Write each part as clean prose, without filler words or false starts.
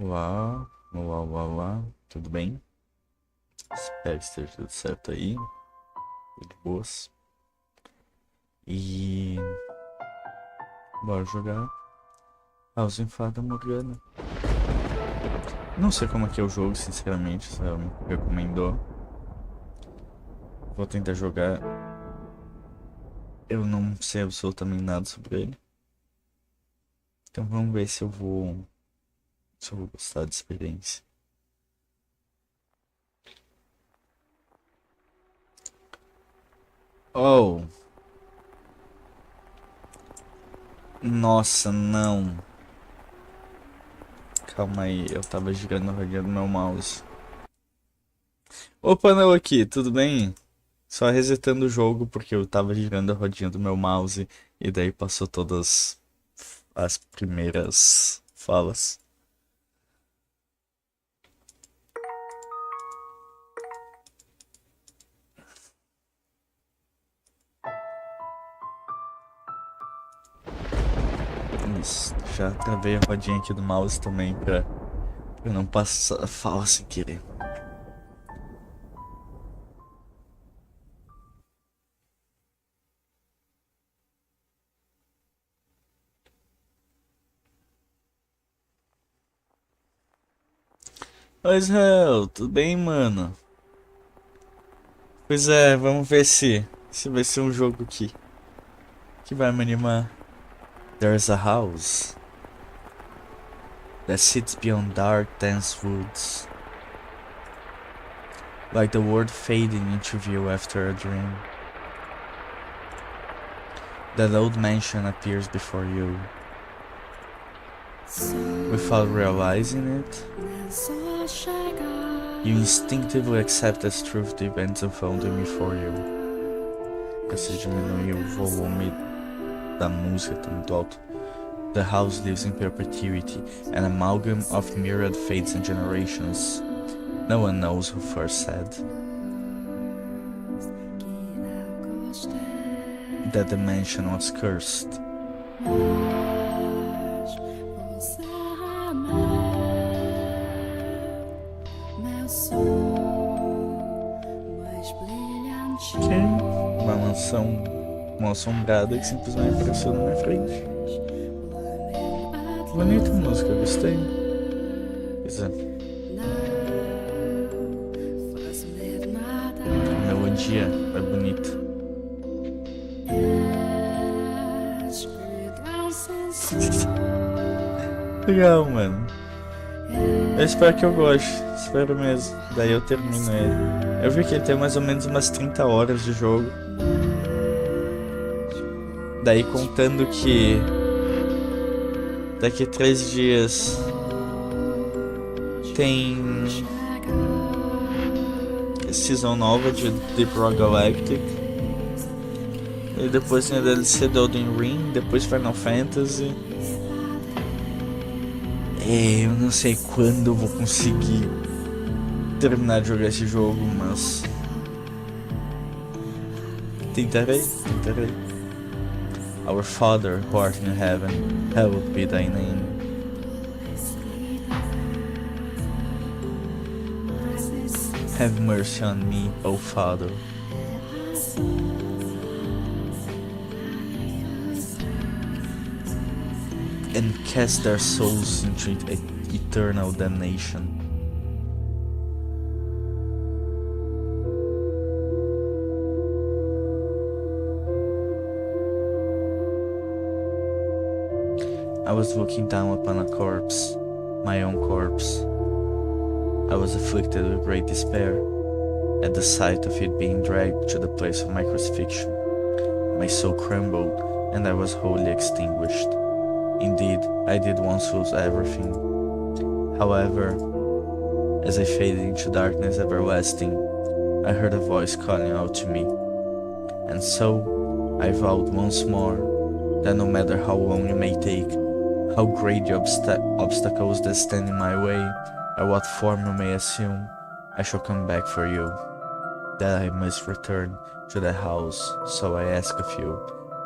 Olá, olá, olá, olá, tudo bem? Espero que esteja tudo certo aí, tudo boas. E bora jogar Fata Morgana. Não sei como é que é o jogo, sinceramente, se ela me recomendou. Vou tentar jogar. Eu não sei absolutamente nada sobre ele. Então vamos ver se eu vou gostar da experiência. Oh! Nossa, não! Calma aí, eu tava girando a rodinha do meu mouse. Opa, não aqui, tudo bem? Só resetando o jogo porque eu tava girando a rodinha do meu mouse e daí passou todas as primeiras falas. Isso, já travei a rodinha aqui do mouse também pra não passar fala sem querer. Oi, Israel, tudo bem, mano? Pois é, vamos ver se vai ser um jogo que vai me animar. There's a house that sits beyond dark, dense woods, like the world fading into view after a dream. That old mansion appears before you. Without realizing it, you instinctively accept as truth the events unfolding before you. Você diminui o volume da música, tá muito alto. The house lives in perpetuity, an amalgam of myriad fates and generations. No one knows who first said that the mansion was cursed. Que uma mansão mal assombrada que simplesmente apareceu na minha frente. Bonita música, gostei. Pois é. A melodia é bonita. Legal, mano. Eu espero que eu goste. Espero mesmo. Daí eu termino ele. Eu vi que ele tem mais ou menos umas 30 horas de jogo. Daí contando que daqui 3 dias tem season nova de Deep Rock Galactic. E depois tem a DLC do Elden Ring, depois Final Fantasy. Eu não sei quando eu vou conseguir terminar de jogar esse jogo, mas tentarei. Our Father, who art in heaven, hallowed be thy name. Have mercy on me, O Father. And cast their souls into eternal damnation. I was looking down upon a corpse, my own corpse. I was afflicted with great despair at the sight of it being dragged to the place of my crucifixion. My soul crumbled, and I was wholly extinguished. Indeed, I did once lose everything. However, as I faded into darkness everlasting, I heard a voice calling out to me. And so, I vowed once more that no matter how long it may take, how great the obstacles that stand in my way, or what form you may assume, I shall come back for you. That I must return to the house, so I ask of you,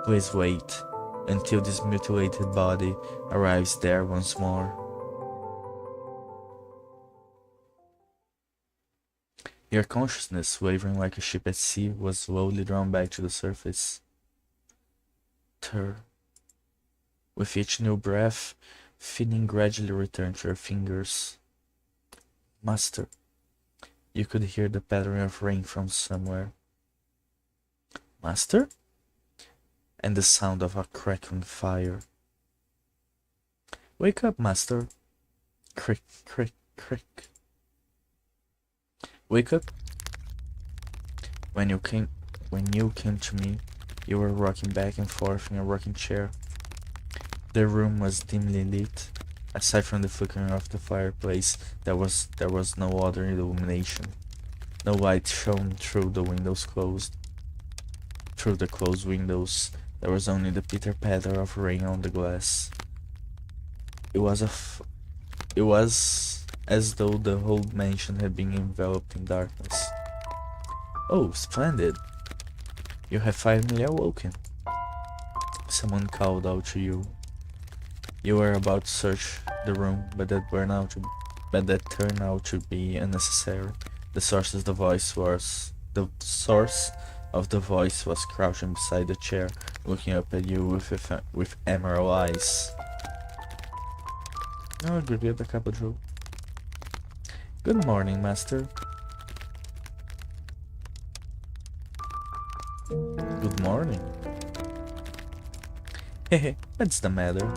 please wait until this mutilated body arrives there once more. Your consciousness, wavering like a ship at sea, was slowly drawn back to the surface. With each new breath, feeling gradually returned to your fingers. Master, you could hear the pattering of rain from somewhere. Master? And the sound of a crackling fire. Wake up, Master. Crick, crick, crick. Wake up. When you came to me, you were rocking back and forth in a rocking chair. The room was dimly lit. Aside from the flickering of the fireplace, there was no other illumination. No light shone through the windows closed. Through the closed windows, there was only the pitter-patter of rain on the glass. It was as though the whole mansion had been enveloped in darkness. Oh, splendid! You have finally awoken. Someone called out to you. You were about to search the room, but that turned out to be unnecessary. The source of the voice was crouching beside the chair, looking up at you with emerald eyes. Oh, good the couple drew. Good morning, Master. Good morning. Hehe, what's the matter?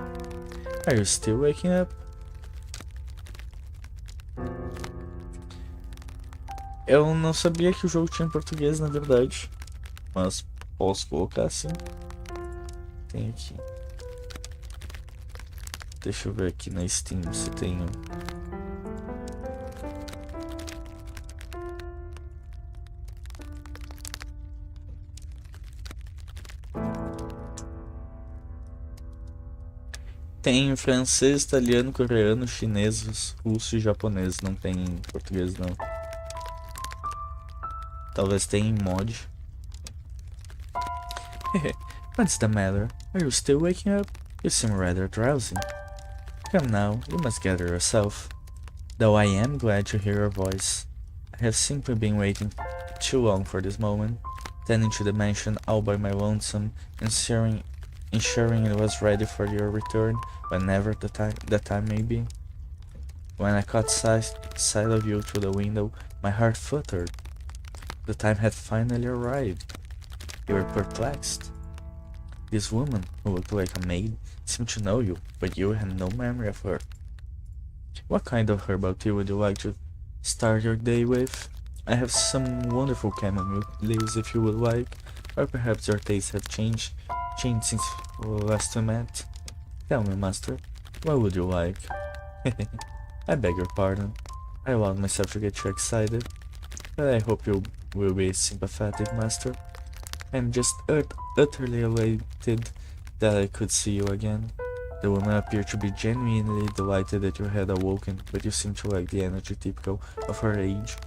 Are you still waking up? Eu não sabia que o jogo tinha em português, na verdade. Mas posso colocar assim. Tem aqui. Deixa eu ver aqui na Steam se tem. Tem em francês, italiano, coreano, chinês, russo e japonês. Não tem em português, não. Talvez tenha em mod. What's the matter? Are you still waking up? You seem rather drowsy. Come now, you must gather yourself. Though I am glad to hear your voice. I have simply been waiting too long for this moment, tending to the mansion all by my lonesome, ensuring it was ready for your return whenever the time may be. When I caught sight of you through the window, my heart fluttered. The time had finally arrived. You were perplexed. This woman, who looked like a maid, seemed to know you, but you had no memory of her. What kind of herbal tea would you like to start your day with? I have some wonderful chamomile leaves if you would like, or perhaps your tastes have changed since last we met. Tell me, Master, what would you like? I beg your pardon. I allowed myself to get too excited, but I hope you will be sympathetic, Master. I'm just utterly elated that I could see you again. The woman appeared to be genuinely delighted that you had awoken, but you seemed to lack the energy typical of her age.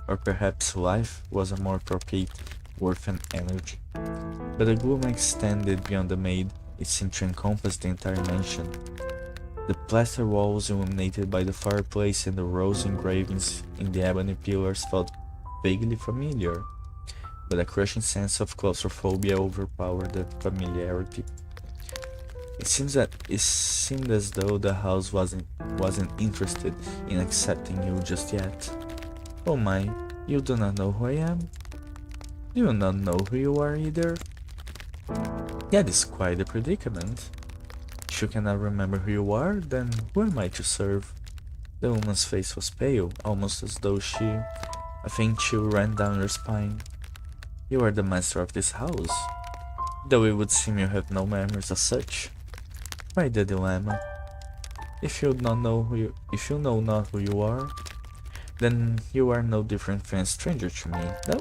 Or perhaps life was a more appropriate word than energy. But the gloom extended beyond the maid. It seemed to encompass the entire mansion. The plaster walls illuminated by the fireplace and the rose engravings in the ebony pillars felt vaguely familiar, but a crushing sense of claustrophobia overpowered that familiarity. It seemed as though the house wasn't interested in accepting you just yet. Oh my, you do not know who I am? Do you not know who you are either? That is quite a predicament. If you cannot remember who you are, then who am I to serve? The woman's face was pale, almost as though a faint chill ran down her spine. You are the master of this house, though it would seem you have no memories as such. Why the dilemma? If you know not who you are, then you are no different from a stranger to me, no?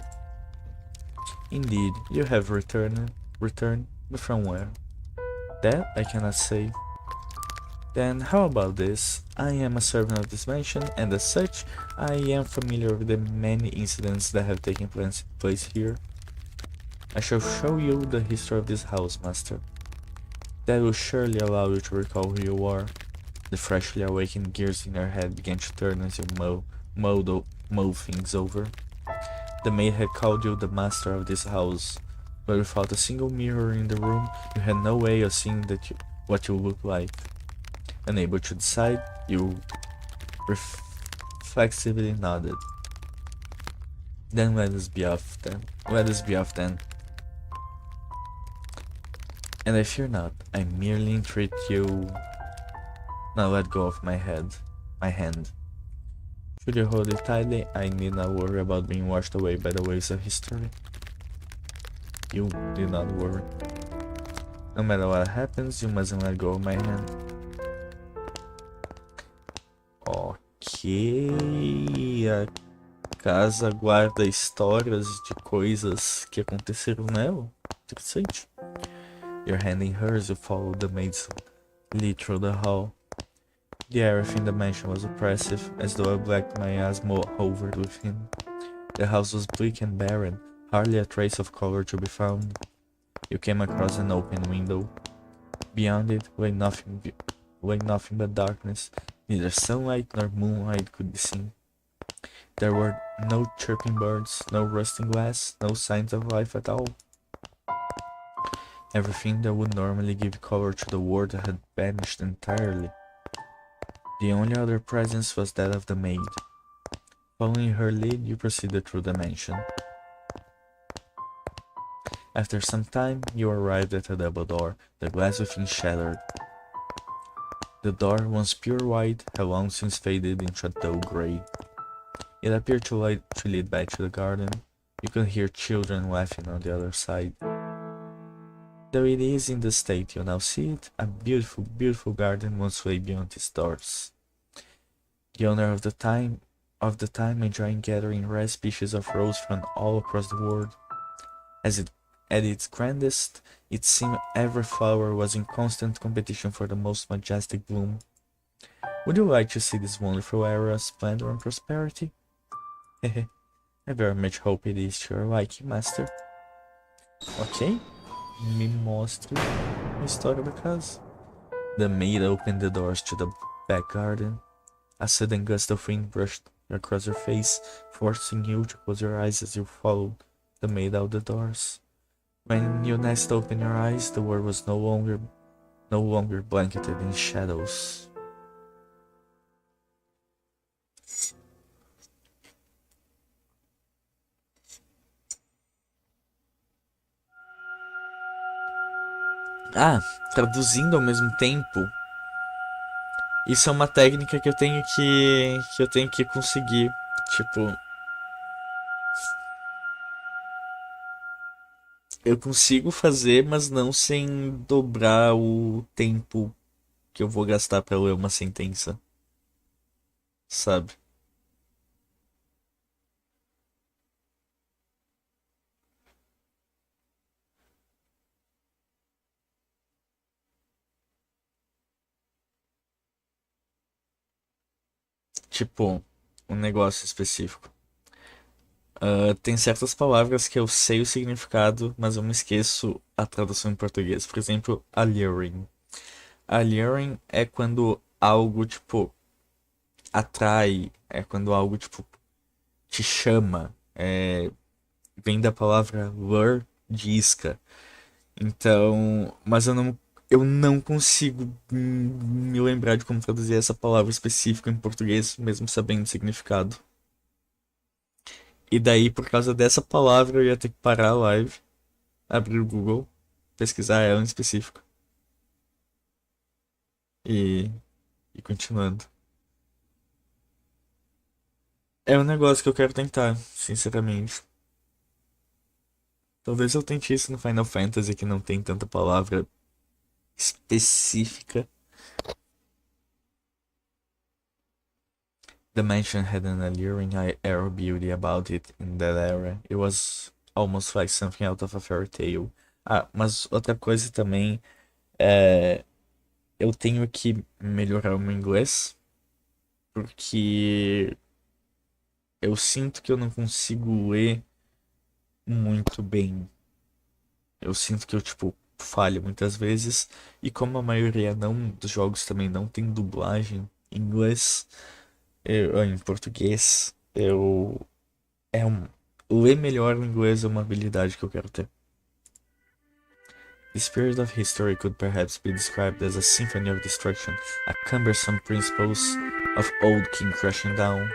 Indeed, you have returned, but from where? That I cannot say. Then how about this? I am a servant of this mansion, and as such, I am familiar with the many incidents that have taken place here. I shall show you the history of this house, Master. That will surely allow you to recall who you are. The freshly awakened gears in your head began to turn as you mull things over. The maid had called you the master of this house, but without a single mirror in the room, you had no way of seeing what you looked like. Unable to decide, you reflexively nodded. Then let us be off then. And I fear not, I merely entreat you. Now let go of my hand. Should you hold it tightly, I need not worry about being washed away by the waves of history. You need not worry. No matter what happens, you mustn't let go of my hand. Ok. A casa guarda histórias de coisas que aconteceram nela. Interessante. Your hand in hers, you follow the maid's lead through the hall. The air within the mansion was oppressive, as though a black miasma hovered within. The house was bleak and barren, hardly a trace of color to be found. You came across an open window. Beyond it lay nothing but darkness. Neither sunlight nor moonlight could be seen. There were no chirping birds, no rusting glass, no signs of life at all. Everything that would normally give color to the world had vanished entirely. The only other presence was that of the maid. Following her lead, you proceeded through the mansion. After some time, you arrived at a double door, the glass within shattered. The door, once pure white, had long since faded into a dull grey. It appeared to lead back to the garden. You could hear children laughing on the other side. Though it is in the state you now see it, a beautiful, beautiful garden once lay beyond its doors. The owner of the time enjoying gathering rare species of rose from all across the world. At its grandest, it seemed every flower was in constant competition for the most majestic bloom. Would you like to see this wonderful era of splendor and prosperity? Hehe, I very much hope it is to your liking, master. Ok, me mostre a história da casa. The maid opened the doors to the back garden. A sudden gust of wind brushed across your face, forcing you to close your eyes as you followed the maid out the doors. When you next opened your eyes, the world was no longer blanketed in shadows. Traduzindo ao mesmo tempo. Isso é uma técnica que eu tenho que conseguir, tipo, eu consigo fazer, mas não sem dobrar o tempo que eu vou gastar pra ler uma sentença, sabe? Tipo, um negócio específico. Tem certas palavras que eu sei o significado, mas eu me esqueço a tradução em português. Por exemplo, alluring. Alluring é quando algo, tipo, atrai, é quando algo, tipo, te chama. Vem da palavra lure, de isca. Então, mas eu não consigo me lembrar de como traduzir essa palavra específica em português, mesmo sabendo o significado. E daí, por causa dessa palavra, eu ia ter que parar a live, abrir o Google, pesquisar ela em específico. E, e continuando. É um negócio que eu quero tentar, sinceramente. Talvez eu tente isso no Final Fantasy, que não tem tanta palavra específica. The mansion had an alluring air of beauty about it in that era. It was almost like something out of a fairy tale. Mas outra coisa também é... Eu tenho que melhorar o meu inglês, porque eu sinto que eu não consigo ler muito bem. Eu sinto que eu, tipo, falho muitas vezes. E como a maioria dos jogos também não tem dublagem em inglês, em português, eu... É ler melhor o inglês é uma habilidade que eu quero ter. The spirit of history could perhaps be described as a symphony of destruction, a cumbersome principles of old king crashing down.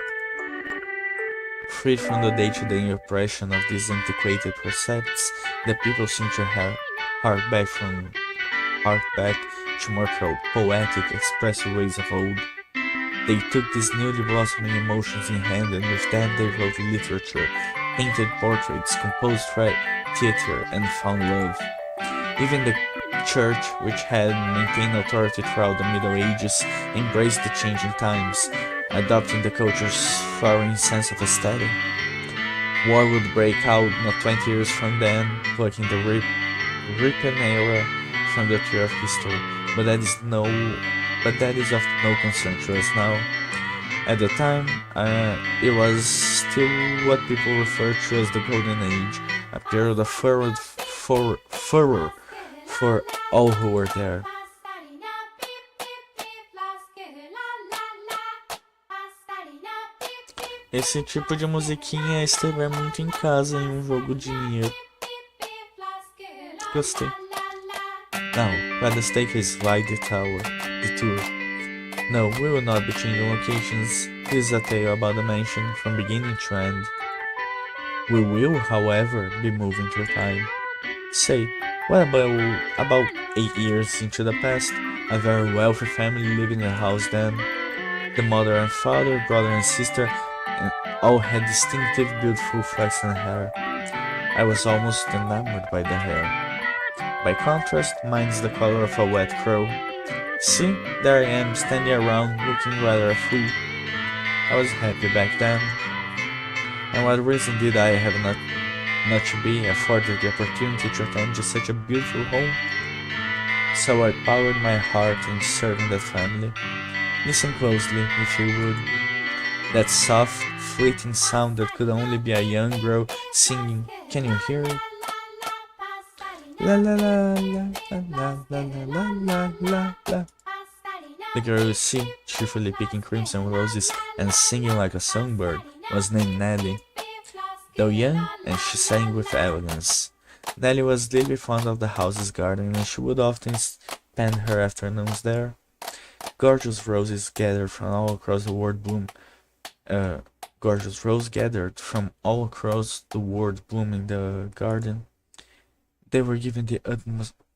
Freed from the day-to-day oppression of these antiquated precepts, the people seem to have hark back to more poetic, expressive ways of old. They took these newly blossoming emotions in hand, and with that they wrote literature, painted portraits, composed theater, and found love. Even the church, which had maintained authority throughout the Middle Ages, embraced the changing times, adopting the culture's flowering sense of aesthetic. War would break out not 20 years from then, plucking the ripen era from the tree of history, but that is of no concern to us now. At the time, it was still what people refer to as the Golden Age, a period of furor for all who were there. Esse tipo de musiquinha é estiver muito em casa em um jogo de dinheiro. Gostei. Now, let us take a slide detour. No, we will not be changing locations. This is a tale about the mansion from beginning to end. We will, however, be moving through time. Say, what about 8 years into the past? A very wealthy family lived in a house then. The mother and father, brother and sister, and all had distinctive, beautiful flaxen hair. I was almost enamored by the hair. By contrast, mine's the color of a wet crow. See, there I am, standing around, looking rather a fool. I was happy back then. And what reason did I have not to be afforded the opportunity to attend just such a beautiful home? So I poured my heart in serving that family. Listen closely, if you would. That soft, fleeting sound that could only be a young girl singing. Can you hear it? La la la la la la la la la la. The girl you see, cheerfully picking crimson roses and singing like a songbird, was named Nellie. Though young, and she sang with elegance. Nellie was deeply fond of the house's garden, and she would often spend her afternoons there. Gorgeous roses gathered from all across the world bloom in the garden. They were given the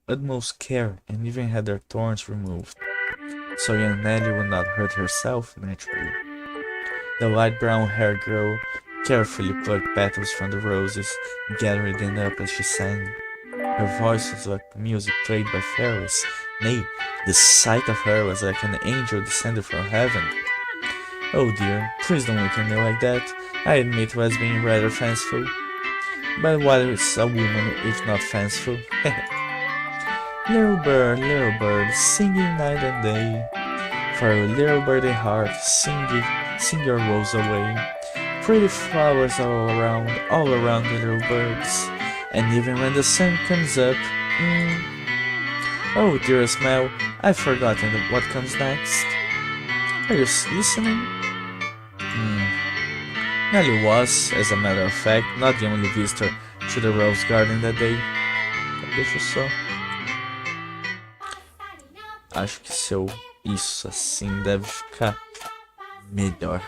utmost care and even had their thorns removed, so young Nellie would not hurt herself naturally. The light brown-haired girl carefully plucked petals from the roses, gathering them up as she sang. Her voice was like music played by fairies. Nay, the sight of her was like an angel descended from heaven. Oh dear, please don't look at me like that. I admit I was being rather fanciful. But what is a woman if not fanciful? Little bird, singing night and day. For a little birdie heart, sing your woes away. Pretty flowers all around the little birds. And even when the sun comes up, oh dearest Mel, I've forgotten what comes next. Are you listening? Nellie was, as a matter of fact, not the only visitor to the rose garden that day. Deixa eu só. Acho que se eu isso assim deve ficar melhor.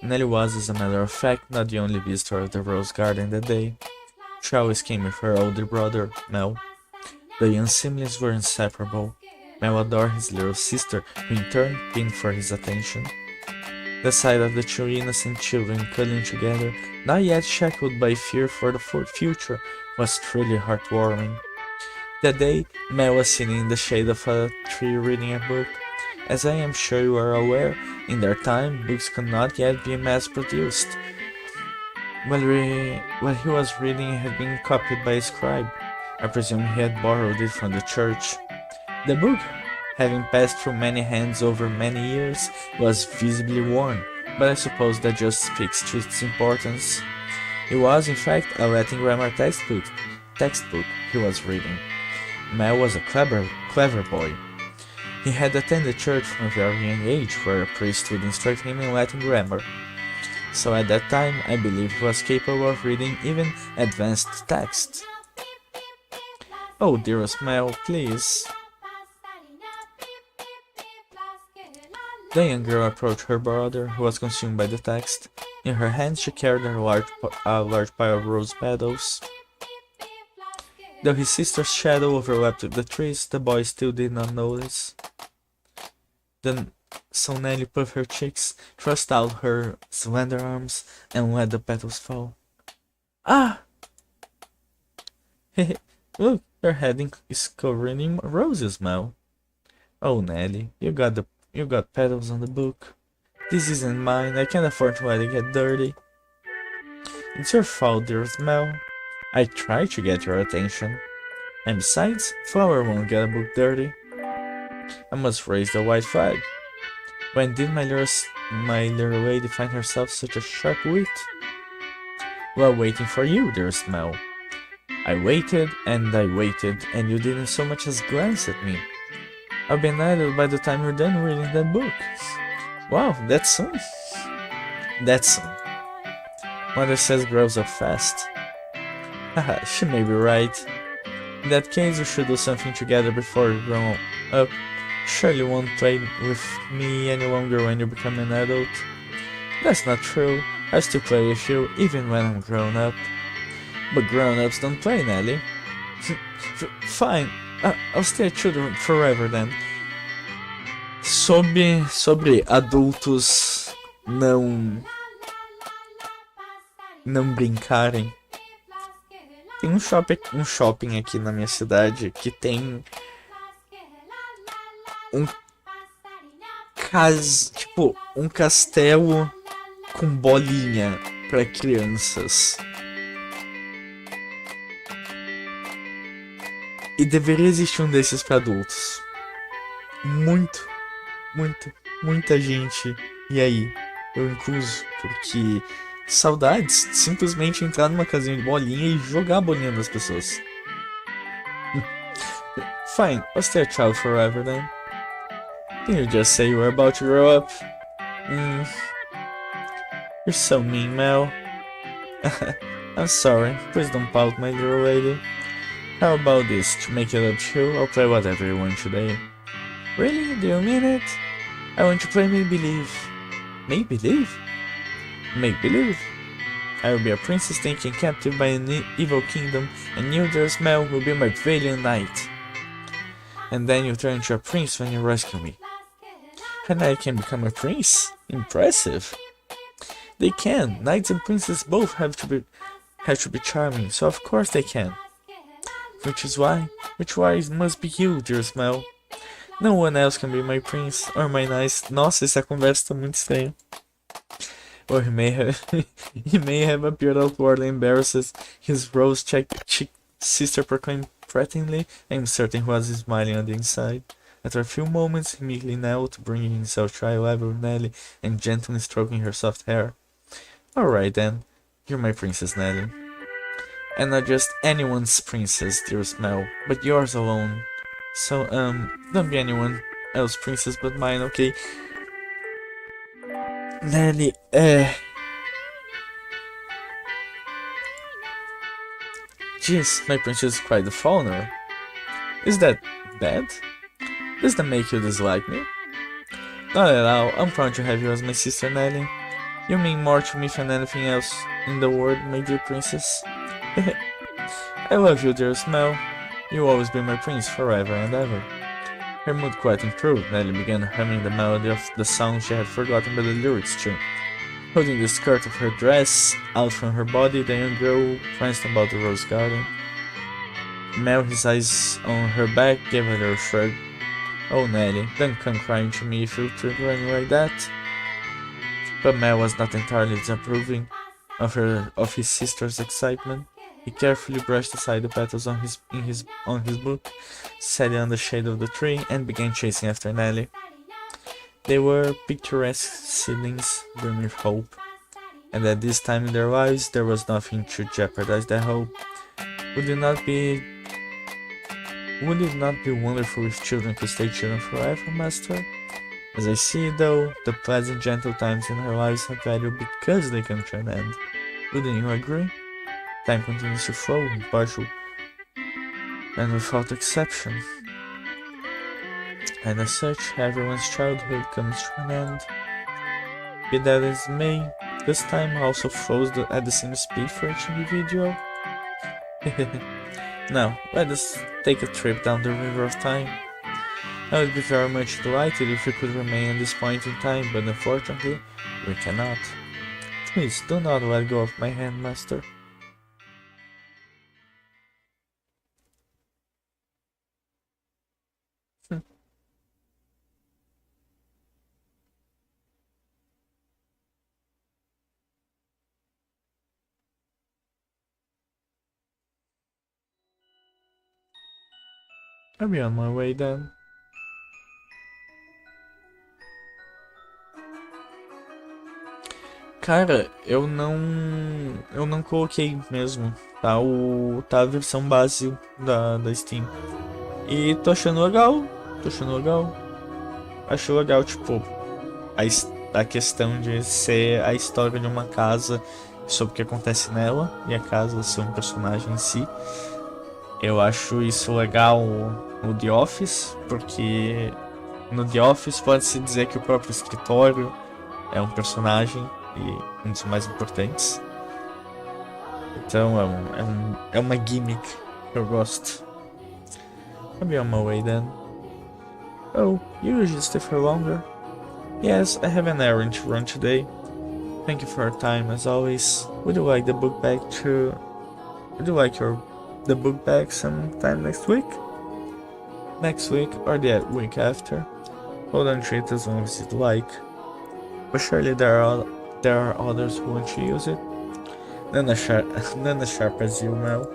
Nellie was, as a matter of fact, not the only visitor of the rose garden that day. She always came with her older brother, Mel. The young siblings were inseparable. Mel adored his little sister, who in turn pined for his attention. The sight of the two innocent children cuddling together, not yet shackled by fear for the future, was truly heartwarming. That day, Mel was sitting in the shade of a tree reading a book. As I am sure you are aware, in their time, books could not yet be mass-produced. What he was reading had been copied by a scribe. I presume he had borrowed it from the church. The book, having passed through many hands over many years, was visibly worn, but I suppose that just speaks to its importance. It was, in fact, a Latin grammar textbook he was reading. Mel was a clever boy. He had attended church from a very young age, where a priest would instruct him in Latin grammar. So at that time, I believed he was capable of reading even advanced text. Oh, dearest Mel, please. The young girl approached her brother, who was consumed by the text. In her hand she carried a large pile of rose petals. Though his sister's shadow overlapped the trees, the boy still did not notice. Then so Nelly puffed her cheeks, thrust out her slender arms, and let the petals fall. Ah! Look, your head is covered in roses, Mel. Oh, Nelly, you got petals on the book. This isn't mine. I can't afford to let it get dirty. It's your fault, dearest Mel. I tried to get your attention. And besides, flower won't get a book dirty. I must raise the white flag. When did my little lady find herself such a sharp wit? While waiting for you, dearest Mel. I waited, and you didn't so much as glance at me. I'll be idle by the time you're done reading that book. Wow, that's soon. That's soon. Mother says grows up fast. Haha, she may be right. In that case, you should do something together before you grow up. Surely you won't play with me any longer when you become an adult. That's not true. I still play with you, even when I'm grown up. But grown-ups don't play, Nelly. Fine, I'll stay a children forever then. Sobre adultos não brincarem. Tem um shopping aqui na minha cidade que tem um castelo com bolinha para crianças. E deveria existir um desses para adultos. Muita gente. E aí? Eu incluso, porque saudades de simplesmente entrar numa casinha de bolinha e jogar a bolinha das pessoas. Fine, I'll stay a child forever then. Didn't you just say you were about to grow up? You're so mean, Mel. I'm sorry, please don't pout, my little lady. How about this? To make it up to you, I'll play whatever you want today. Really? Do you mean it? I want to play make-believe. Make-believe? Make-believe? I will be a princess taken captive by an evil kingdom, and you, dearest Mel, will be my valiant knight. And then you turn into a prince when you rescue me. And I can become a prince? Impressive. They can. Knights and princes both have to be charming, so of course they can. Which must be you, dearest Mel. No one else can be my prince or my knight. Nossa, essa conversa tá muito estranha. Or he may have appeared outwardly embarrassed. His rose-cheeked sister proclaimed threateningly. I'm certain he was smiling on the inside. After a few moments, he meekly knelt, bringing himself to eye level with Nelly and gently stroking her soft hair. Alright then, you're my princess, Nelly. And not just anyone's princess, dearest Mel, but yours alone. So, don't be anyone else's princess but mine, okay? Nelly, Jeez, my princess is quite the fauna. Is that bad? Does that make you dislike me? Not at all, I'm proud to have you as my sister, Nelly. You mean more to me than anything else in the world, my dear princess. I love you, dearest Mel. You'll always be my prince forever and ever. Her mood quite improved. Nelly began humming the melody of the song she had forgotten the lyrics to. Holding the skirt of her dress out from her body, the young girl pranced about the rose garden. Mel, his eyes on her back, gave a little shrug. Oh, Nelly, don't come crying to me if you treat running like that. But Mel was not entirely disapproving of his sister's excitement. He carefully brushed aside the petals on his book, sat in the shade of the tree, and began chasing after Nelly. They were picturesque seedlings, brimming with hope, and at this time in their lives there was nothing to jeopardize that hope. Would it not be wonderful if children could stay children forever, Master? As I see, though, the pleasant, gentle times in our lives have value because they come to an end. Wouldn't you agree? Time continues to flow, impartial, and without exception. And as such, everyone's childhood comes to an end. Be that as may, this time also flows at the same speed for each individual. Now, let us take a trip down the river of time. I would be very much delighted if we could remain at this point in time, but unfortunately, we cannot. Please do not let go of my hand, master. I'll be on my way then. Cara, eu não coloquei mesmo, tá a versão base da Steam. E tô achando legal, Acho legal, tipo, a questão de ser a história de uma casa sobre o que acontece nela e a casa ser um personagem em si. Eu acho isso legal no The Office, porque no The Office pode-se dizer que o próprio escritório é um personagem e um dos mais importantes. Então é uma gimmick que eu gosto. I'll be on my way then. Oh, you usually stay for longer? Yes, I have an errand to run today. Thank you for your time as always. Would you like the book back sometime next week? Next week or the week after? Hold on to it as long as you'd like. But surely there are others who want to use it. None as sharp as you, Mel.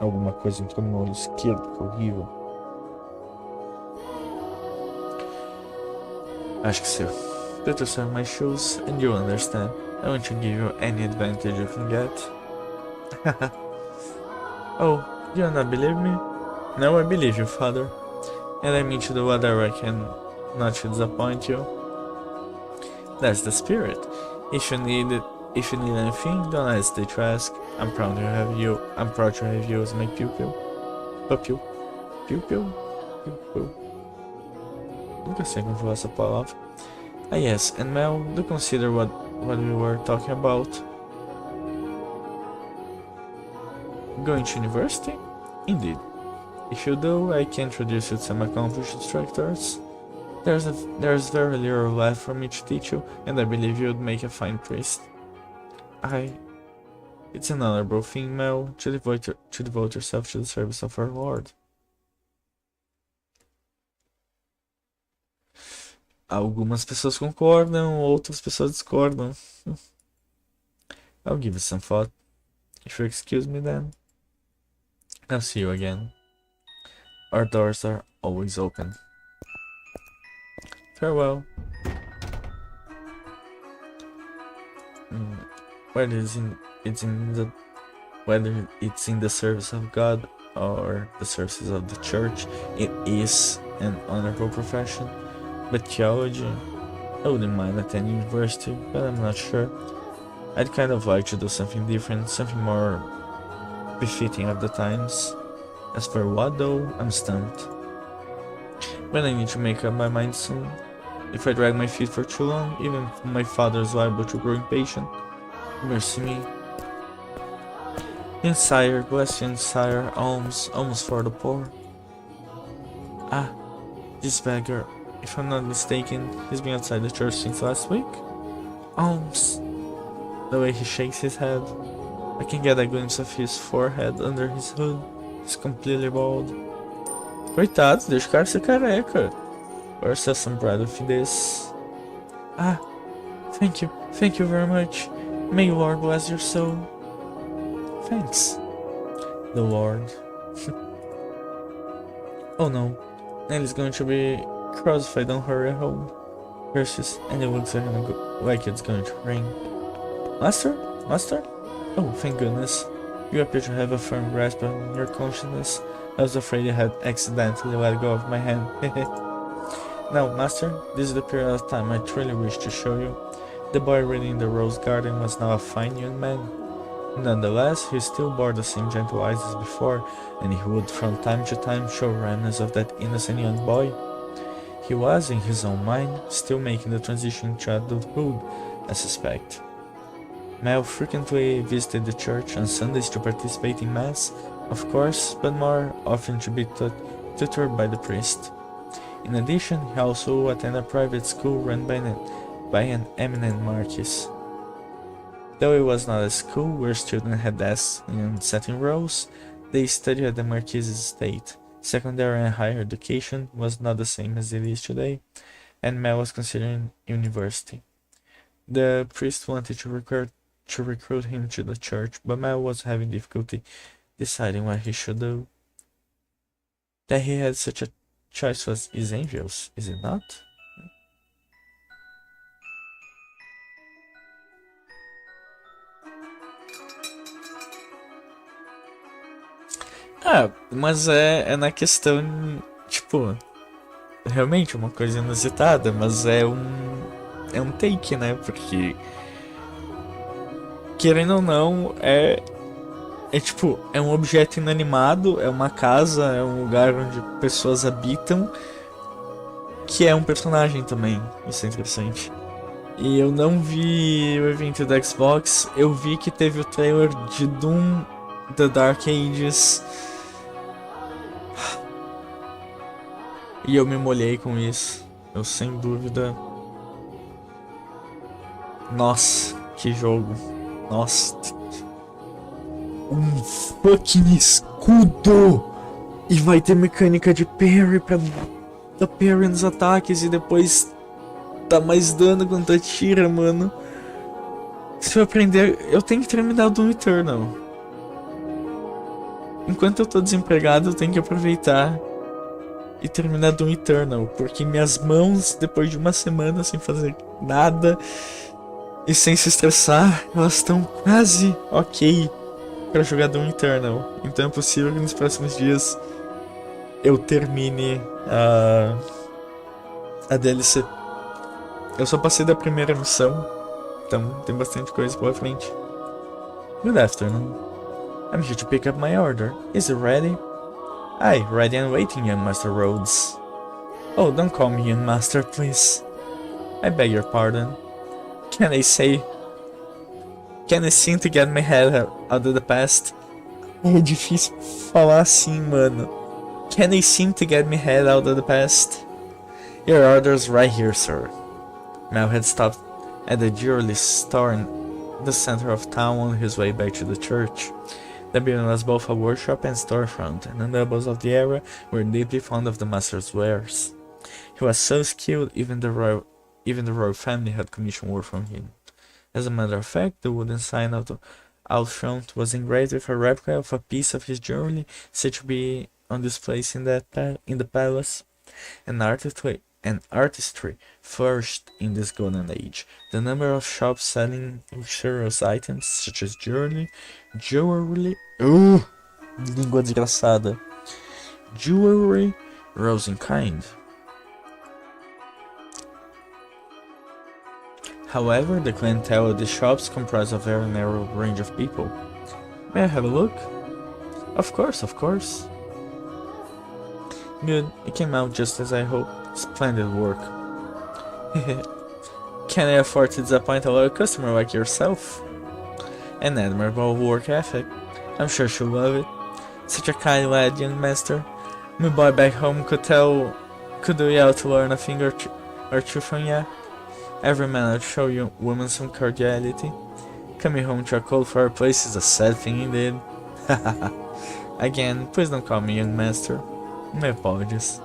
Alguma coisa entrou no meu olho esquerdo, que horrível. Acho que sim. Put yourself in my shoes and you'll understand. I won't give you any advantage you can get. Oh, you do not believe me? No, I believe you, father. And I mean to do whatever I can not to disappoint you. That's the spirit. If you need anything, don't hesitate to ask. I'm proud to have you as my pupil. Pupil? Nunca sei como falar essa palavra. Ah yes, and Mel, do consider what we were talking about. Going to university? Indeed. If you do, I can introduce you to some accomplished instructors. There's very little left for me to teach you, and I believe you'd make a fine priest. It's an honorable thing, Mel, to devote yourself to the service of our Lord. Algumas pessoas concordam, outras pessoas discordam. I'll give it some thought. If you excuse me then. I'll see you again. Our doors are always open. Farewell. Whether it's in the service of God or the services of the church, it is an honorable profession. But theology, I wouldn't mind attending university, but I'm not sure. I'd kind of like to do something different, something more befitting of the times. As for what though, I'm stumped. But I need to make up my mind soon. If I drag my feet for too long, even my father is liable to grow impatient. Mercy me. And sire, bless you and sire, alms for the poor. Ah, this beggar, if I'm not mistaken, he's been outside the church since last week. Alms. The way he shakes his head, I can get a glimpse of his forehead under his hood. He's completely bald. Coitado, deixa o cara ser careca. Or so some pride of this. Ah, thank you very much. May the Lord bless your soul. Thanks. The Lord. Oh no, Nelly's going to be cross if I don't hurry home. Curses, and it looks like it's going to rain. Master? Oh, thank goodness. You appear to have a firm grasp on your consciousness. I was afraid I had accidentally let go of my hand. Now, master, this is the period of time I truly wish to show you. The boy reading in the rose garden was now a fine young man. Nonetheless, he still bore the same gentle eyes as before, and he would from time to time show remnants of that innocent young boy. He was, in his own mind, still making the transition to adulthood, I suspect. Mel frequently visited the church on Sundays to participate in Mass, of course, but more often to be tutored by the priest. In addition, he also attended a private school run by an eminent marquis. Though it was not a school where students had desks and sat in rows, they studied at the marquis's estate. Secondary and higher education was not the same as it is today, and Mel was considering university. The priest wanted to recruit him to the church, but Mel was having difficulty deciding what he should do. That he had such a choice is envious, is it not? Ah, mas é na questão, tipo, realmente uma coisa inusitada, mas é um take, né? Porque, querendo ou não, tipo, é um objeto inanimado, é uma casa, é um lugar onde pessoas habitam, que é um personagem também, isso é interessante. E eu não vi o evento da Xbox, eu vi que teve o trailer de Doom The Dark Ages. E eu me molhei com isso. Eu sem dúvida. Nossa, que jogo. Nossa. Um fucking escudo! E vai ter mecânica de parry pra dar parry nos ataques e depois dar mais dano quando atira, mano. Se eu aprender, eu tenho que terminar o Doom Eternal. Enquanto eu tô desempregado, eu tenho que aproveitar e terminar Doom Eternal, porque minhas mãos, depois de uma semana sem fazer nada e sem se estressar, elas estão quase ok pra jogar Doom Eternal. Então é possível que nos próximos dias eu termine a DLC. Eu só passei da primeira missão, então tem bastante coisa pela frente. Good afternoon. I'm here to pick up my order. Is it ready? Aye, ready and waiting, young Master Rhodes. Oh, don't call me young master, please. I beg your pardon. Can I seem to get my head out of the past? É difícil falar assim, mano. Can I seem to get my head out of the past? Your order's right here, sir. Mel had stopped at the jewelry store in the center of town on his way back to the church. The building was both a workshop and storefront, and the nobles of the area were deeply fond of the master's wares. He was so skilled, even the royal family had commissioned work from him. As a matter of fact, the wooden sign out front was engraved with a replica of a piece of his jewelry said to be on display in the palace. An artistry flourished in this golden age. The number of shops selling luxurious items such as jewelry, língua desgraçada. Jewelry rose in kind. However, the clientele of the shops comprised a very narrow range of people. May I have a look? Of course, of course. Good, it came out just as I hoped. Splendid work. Can I afford to disappoint a loyal customer like yourself? An admirable work ethic. I'm sure she'll love it. Such a kind lad, young master. My boy back home could do well to learn a thing or two from ya. Every man would show you women some cordiality. Coming home to a cold fireplace is a sad thing indeed. Again, please don't call me young master. My apologies.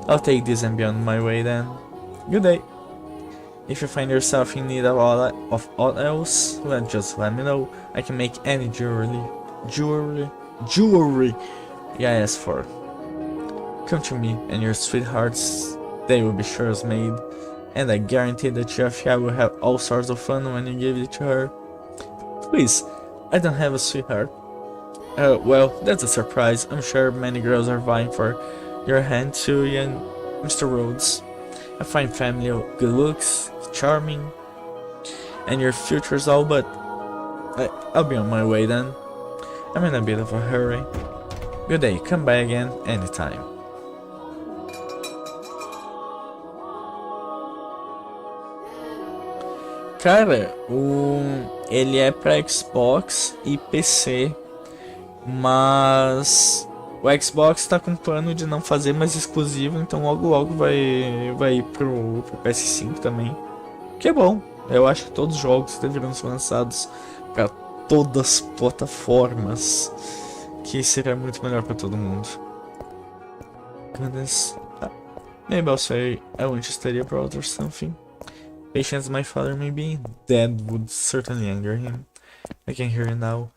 I'll take this and be on my way then. Good day. If you find yourself in need of aught else, just let me know. I can make any jewelry you ask for. Come to me and your sweethearts, they will be sure as made. And I guarantee that Jafia will have all sorts of fun when you give it to her. Please, I don't have a sweetheart. Well, that's a surprise. I'm sure many girls are vying for your hand too, young Mr. Rhodes. A fine family, good looks, charming, and your future's all but... I'll be on my way then. I'm in a bit of a hurry. Good day, come by again anytime. Cara, ele é pra Xbox e PC, mas o Xbox tá com plano de não fazer mais exclusivo, então logo logo vai ir pro PS5 também. Que é bom, eu acho que todos os jogos deveriam ser lançados para todas as plataformas, que seria muito melhor para todo mundo. Goodness. Maybe I'll say I want to study abroad or something. Patience, my father may be dead would certainly anger him. I can hear you now.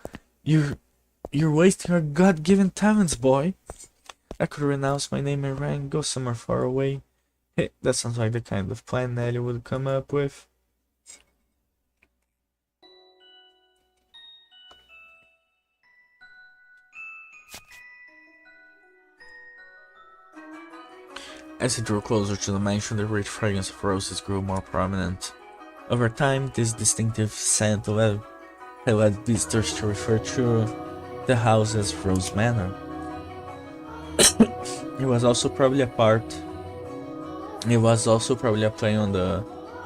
You're wasting your God-given talents, boy. I could renounce my name and rank, go somewhere far away. Hey, that sounds like the kind of plan Nelly would come up with. As he drew closer to the mansion, the rich fragrance of roses grew more prominent. Over time, this distinctive scent led visitors to refer to the house as Rose Manor. It was also probably a play on the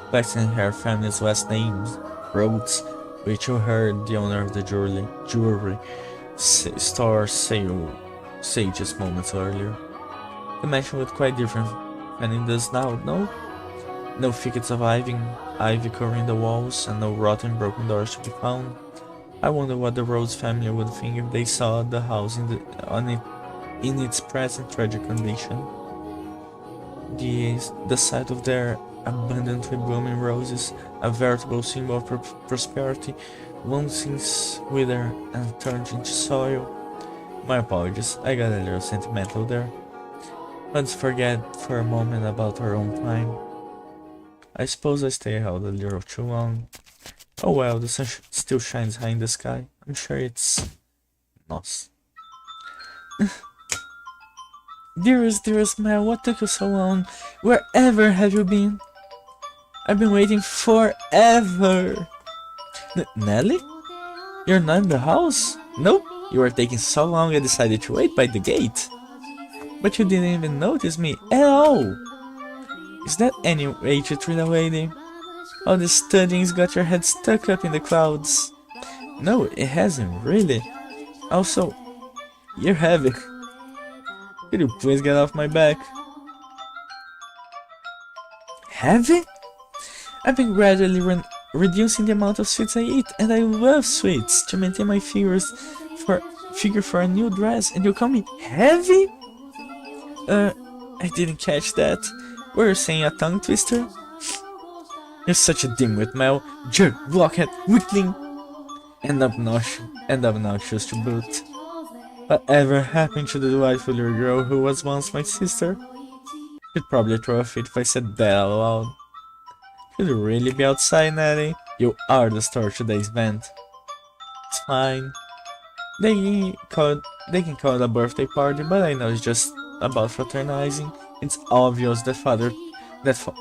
Black-hair family's last names, Rhodes, which you heard the owner of the jewelry store say just moments earlier. The mansion looked quite different than it does now, no? No thickets of ivy covering the walls, and no rotten broken doors to be found. I wonder what the Rhodes family would think if they saw the house in its present tragic condition. The sight of their abundantly blooming roses, a veritable symbol of prosperity, long since withered and turned into soil. My apologies, I got a little sentimental there. Let's forget for a moment about our own time. I suppose I stay out a little too long. Oh well, the sun still shines high in the sky. I'm sure it's... Nossa. Dearest Mel, what took you so long? Wherever have you been? I've been waiting forever. Nelly? You're not in the house? Nope, you were taking so long I decided to wait by the gate. But you didn't even notice me at all. Is that any way to treat a lady? All this studying's got your head stuck up in the clouds. No, it hasn't, really. Also, you're heavy. Could you please get off my back? Heavy? I've been gradually reducing the amount of sweets I eat, and I love sweets to maintain my figure for a new dress, and you call me heavy? I didn't catch that. Were you saying a tongue twister? You're such a dimwit, Mel. Jerk, blockhead, weakling, and obnoxious to boot. Whatever happened to the delightful little girl who was once my sister? She'd probably throw a fit if I said that out loud. Should you really be outside, Nelly? You are the star of today's event. It's fine. They can call it a birthday party, but I know it's just about fraternizing. It's obvious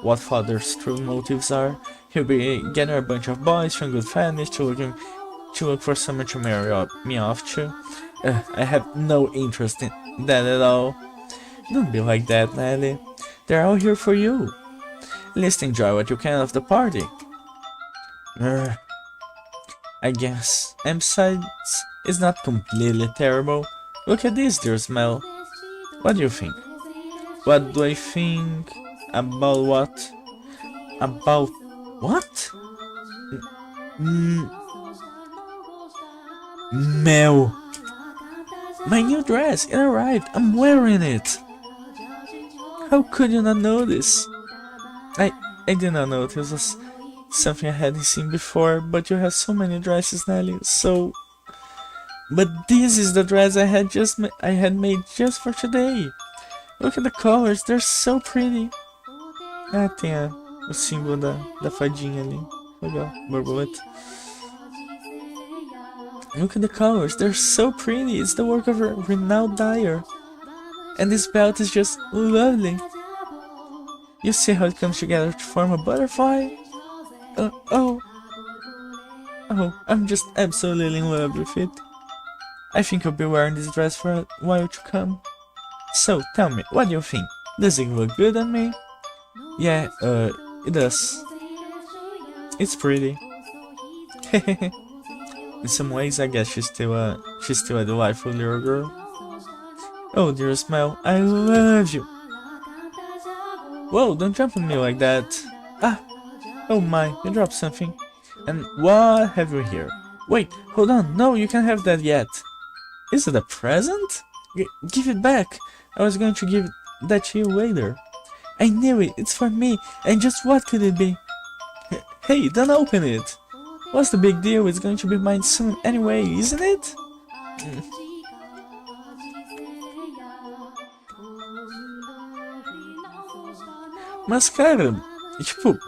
what father's true motives are. He'll be getting a bunch of boys from good families to look for someone to marry me off to. I have no interest in that at all. Don't be like that, Nelly. They're all here for you. At least enjoy what you can of the party. I guess. And besides, it's not completely terrible. Look at this, dear Mel. What do you think? What do I think? About what? About what? Mel! My new dress, it arrived, I'm wearing it! How could you not notice? I did not notice, it was something I hadn't seen before, but you have so many dresses, Nelly, so... But this is the dress I had made just for today! Look at the colors, they're so pretty! Ah, tem o símbolo da fadinha ali. Legal, borboleta. Look at the colors, they're so pretty. It's the work of a renowned dyer. And this belt is just lovely. You see how it comes together to form a butterfly? Oh, I'm just absolutely in love with it. I think I'll be wearing this dress for a while to come. So, tell me, what do you think? Does it look good on me? Yeah, it does. It's pretty. In some ways, I guess she's still a delightful little girl. Oh, dear smile, I love you. Whoa, don't jump on me like that. Ah, oh my, you dropped something. And what have we here? Wait, hold on, no, you can't have that yet. Is it a present? Give it back. I was going to give that to you later. I knew it, it's for me, and just what could it be? Hey, don't open it. What's the big deal? It's going to be mine soon anyway, isn't it? Mas cara, tipo,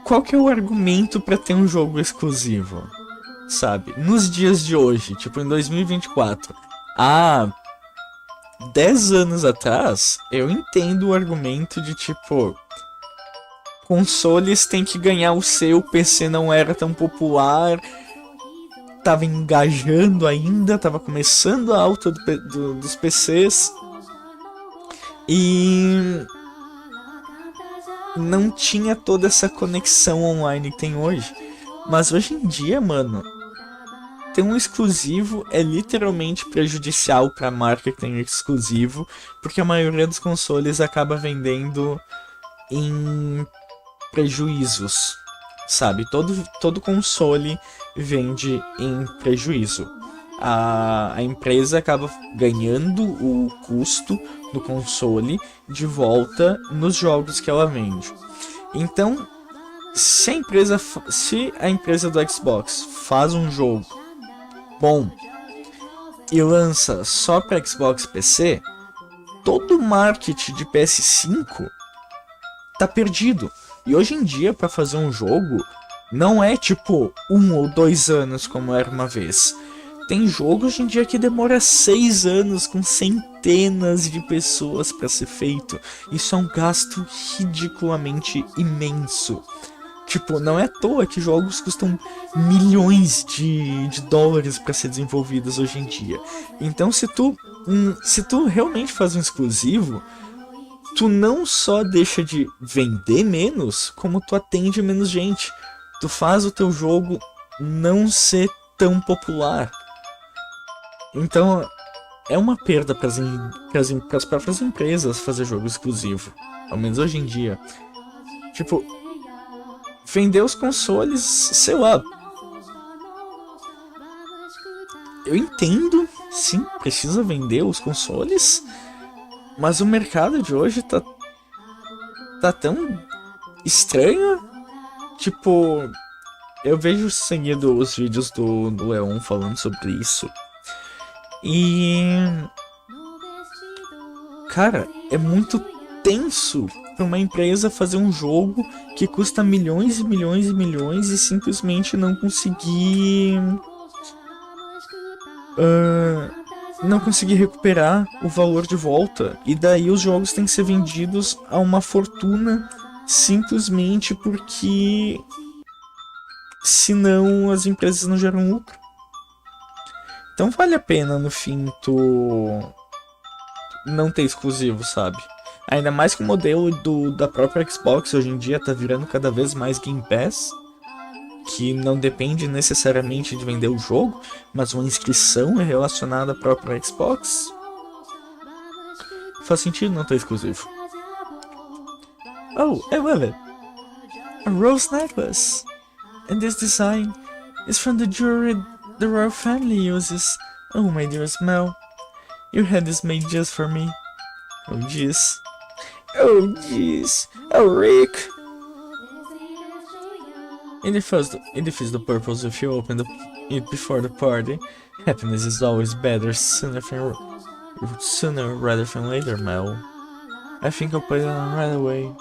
qual que é o argumento pra ter um jogo exclusivo? Sabe? Nos dias de hoje, tipo em 2024. Há 10 anos atrás, eu entendo o argumento de tipo, consoles têm que ganhar o seu, o PC não era tão popular, tava engajando ainda, tava começando a alta dos PCs e não tinha toda essa conexão online que tem hoje. Mas hoje em dia, mano, ter um exclusivo é literalmente prejudicial para a marca que tem exclusivo, porque a maioria dos consoles acaba vendendo em prejuízos, sabe? Todo console vende em prejuízo. A empresa acaba ganhando o custo do console de volta nos jogos que ela vende. Então, se a empresa do Xbox faz um jogo bom e lança só para Xbox PC, todo o marketing de PS5 tá perdido. E hoje em dia, para fazer um jogo, não é tipo 1 ou 2 anos como era uma vez. Tem jogo hoje em dia que demora 6 anos com centenas de pessoas para ser feito. Isso é um gasto ridiculamente imenso. Tipo, não é à toa que jogos custam milhões de dólares para ser desenvolvidos hoje em dia. Então, se tu realmente faz um exclusivo, tu não só deixa de vender menos, como tu atende menos gente. Tu faz o teu jogo não ser tão popular. Então, é uma perda para as próprias empresas fazer jogo exclusivo. Ao menos hoje em dia. Tipo, vender os consoles, sei lá. Eu entendo, sim, precisa vender os consoles, mas o mercado de hoje tá tão estranho. Tipo, eu vejo seguido os vídeos do Leon falando sobre isso. E cara, é muito tenso para uma empresa fazer um jogo que custa milhões e milhões e milhões e simplesmente não conseguir recuperar o valor de volta. E daí os jogos têm que ser vendidos a uma fortuna simplesmente porque senão as empresas não geram lucro. Então vale a pena no fim tu não ter exclusivo, sabe? Ainda mais que o modelo da própria Xbox hoje em dia tá virando cada vez mais Game Pass, que não depende necessariamente de vender o jogo, mas uma inscrição é relacionada à própria Xbox. Faz sentido não ter exclusivo. Oh, I love it! A rose necklace! And this design is from the jewelry the royal family uses. Oh, my dear Smell, you had this made just for me. Oh, jeez. Oh, jeez. Oh, Rick. It defeats the purpose if you open it before the party. Happiness is always better sooner rather than later, Mel. I think I'll put it on right away.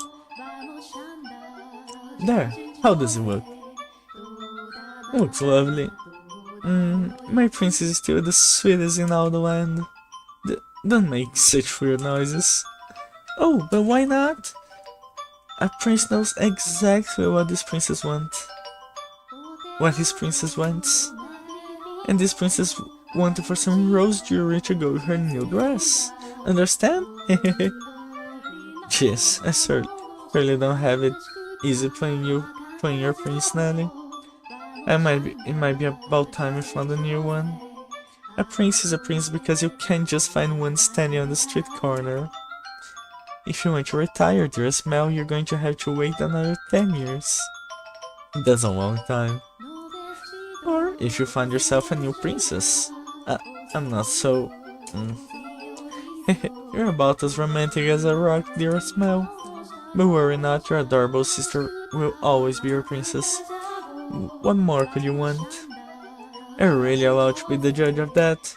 There, how does it look? Looks lovely. My prince is still the sweetest in all the land. Don't make such weird noises. Oh, but why not? A prince knows exactly what this princess wants. What his princess wants. And this princess wanted for some rose jewelry to go with her new dress. Understand? Yes, I certainly don't have it easy playing your prince, Nelly. It might be about time we found a new one. A prince is a prince because you can't just find one standing on the street corner. If you want to retire, dear Smell, you're going to have to wait another 10 years. That's a long time. Or if you find yourself a new princess. I'm not so... You're about as romantic as a rock, dear Smell. But worry not, your adorable sister will always be your princess. What more could you want? Are you really allowed to be the judge of that?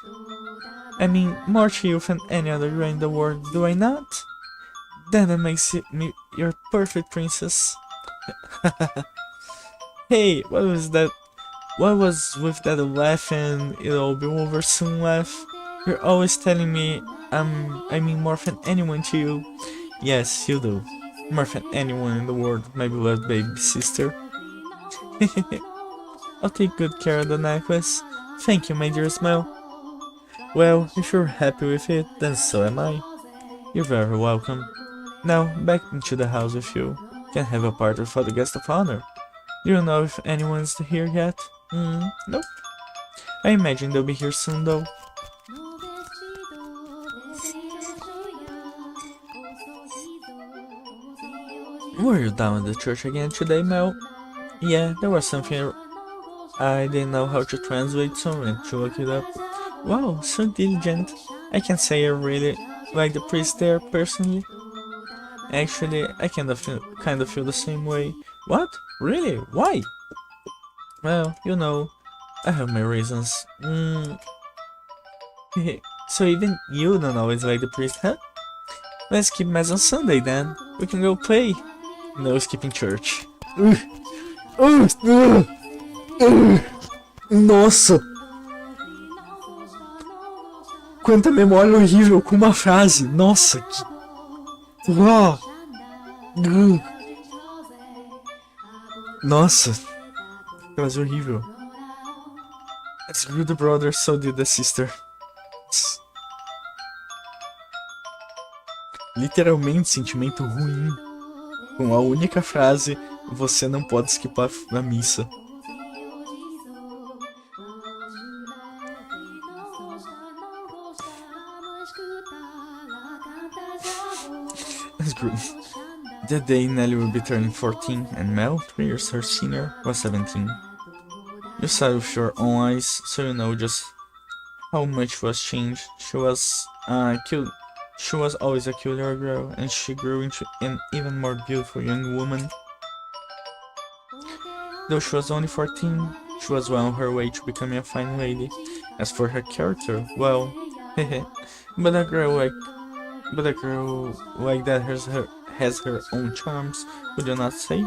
I mean, more to you than any other girl in the world, do I not? Then that makes me your perfect princess. Hey, what was that? What was with that laughing? It'll be over soon laugh. You're always telling me I mean more than anyone to you. Yes, you do. More than anyone in the world, my beloved baby sister. I'll take good care of the necklace. Thank you, my dear Smile. Well, if you're happy with it, then so am I. You're very welcome. Now, back into the house with you. Can have a party for the guest of honor. Do you know if anyone's here yet? Nope. I imagine they'll be here soon though. Were you down at the church again today, Mel? Yeah, there was something I didn't know how to translate, so I went to look it up. Wow, so diligent. I can say I really like the priest there, personally. Actually, I kind of feel the same way. What? Really? Why? Well, you know, I have my reasons. So even you don't always like the priest, huh? Let's skip mass on Sunday then. We can go play. No skipping church. Nossa! Quanta memória horrível com uma frase. Nossa, que... Nossa, frase horrível. As grew the brother, so did the sister. Literalmente sentimento ruim. Com a única frase, você não pode esquipar a missa. That day Nelly will be turning 14 and Mel, 3 years her senior, was 17. You saw it with your own eyes, so you know just how much was changed. She was always a cute little girl, and she grew into an even more beautiful young woman. Though she was only 14, she was well on her way to becoming a fine lady. As for her character, well, but a girl like that has her own charms, would you not say?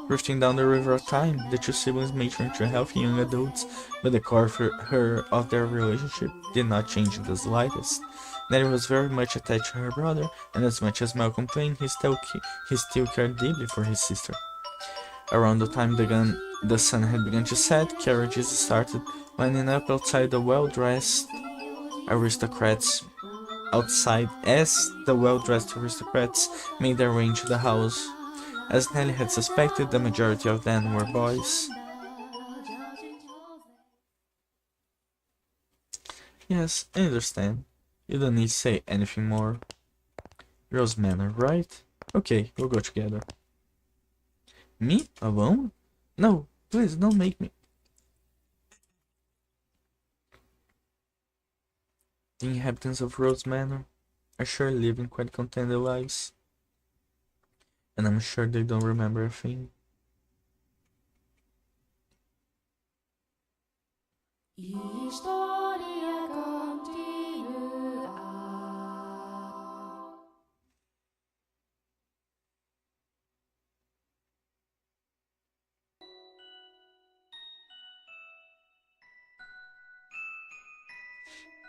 Drifting down the river of time, the two siblings matured into healthy young adults, but the core of their relationship did not change in the slightest. Nelly was very much attached to her brother, and as much as Mel complained, he still cared deeply for his sister. Around the time the sun had begun to set, carriages started lining up outside the well-dressed aristocrats made their way into the house. As Nelly had suspected, the majority of them were boys. Yes, I understand. You don't need to say anything more. Girls' manner, right? Okay, we'll go together. Me? Alone? No, please don't make me. The inhabitants of Rose Manor are sure living quite contented lives. And I'm sure they don't remember a thing.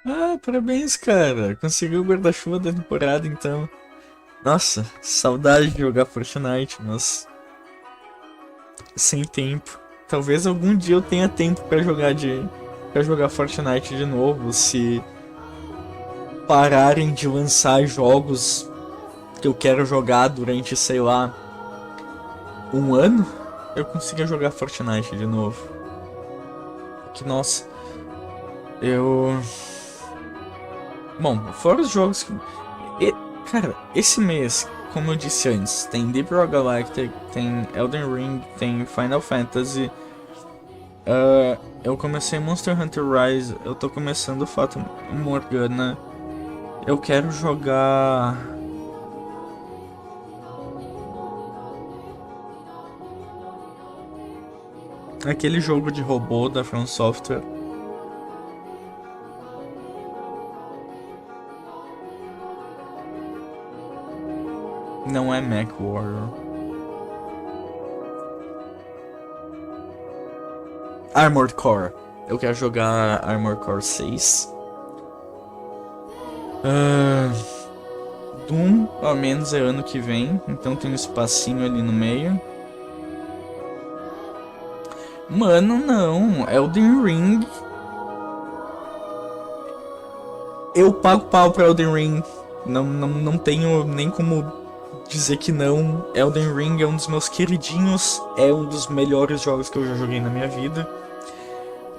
Ah, parabéns, cara. Conseguiu o guarda-chuva da temporada, então. Nossa, saudade de jogar Fortnite, mas sem tempo. Talvez algum dia eu tenha tempo pra para jogar Fortnite de novo, se pararem de lançar jogos que eu quero jogar durante, sei lá, um ano, eu consigo jogar Fortnite de novo. Que nossa, eu. Bom, fora os jogos que. Cara, esse mês, como eu disse antes, tem Deep Rock Galactic, tem Elden Ring, tem Final Fantasy. Eu comecei Monster Hunter Rise, eu tô começando Fata Morgana. Eu quero jogar. Aquele jogo de robô da From Software. Não é Mech Warrior. Armored Core. Eu quero jogar Armored Core 6. Doom, ao menos é ano que vem, então tem um espacinho ali no meio. Mano, não. Elden Ring. Eu pago pau pra Elden Ring. Não tenho nem como dizer que não. Elden Ring é um dos meus queridinhos. É um dos melhores jogos que eu já joguei na minha vida.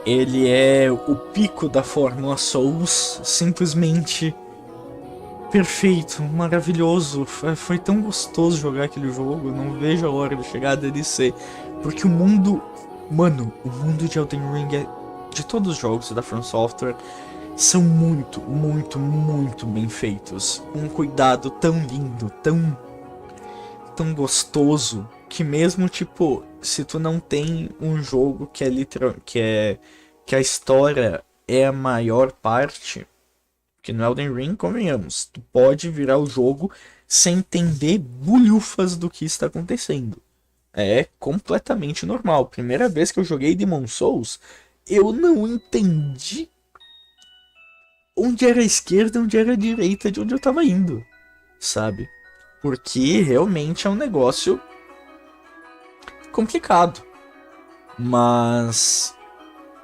Ele é o pico da Fórmula Souls. Simplesmente perfeito, maravilhoso. Foi tão gostoso jogar aquele jogo. Não vejo a hora de chegar a DLC. Porque o mundo. Mano, o mundo de Elden Ring é. De todos os jogos da From Software. São muito, muito, muito bem feitos. Um cuidado tão lindo, tão gostoso. Que mesmo, tipo, se tu não tem um jogo que é literal. Que a história é a maior parte. Que no Elden Ring, convenhamos, tu pode virar o jogo sem entender bulhufas do que está acontecendo. É completamente normal. Primeira vez que eu joguei Demon Souls, eu não entendi onde era a esquerda e onde era a direita de onde eu tava indo, sabe? Porque realmente é um negócio complicado, mas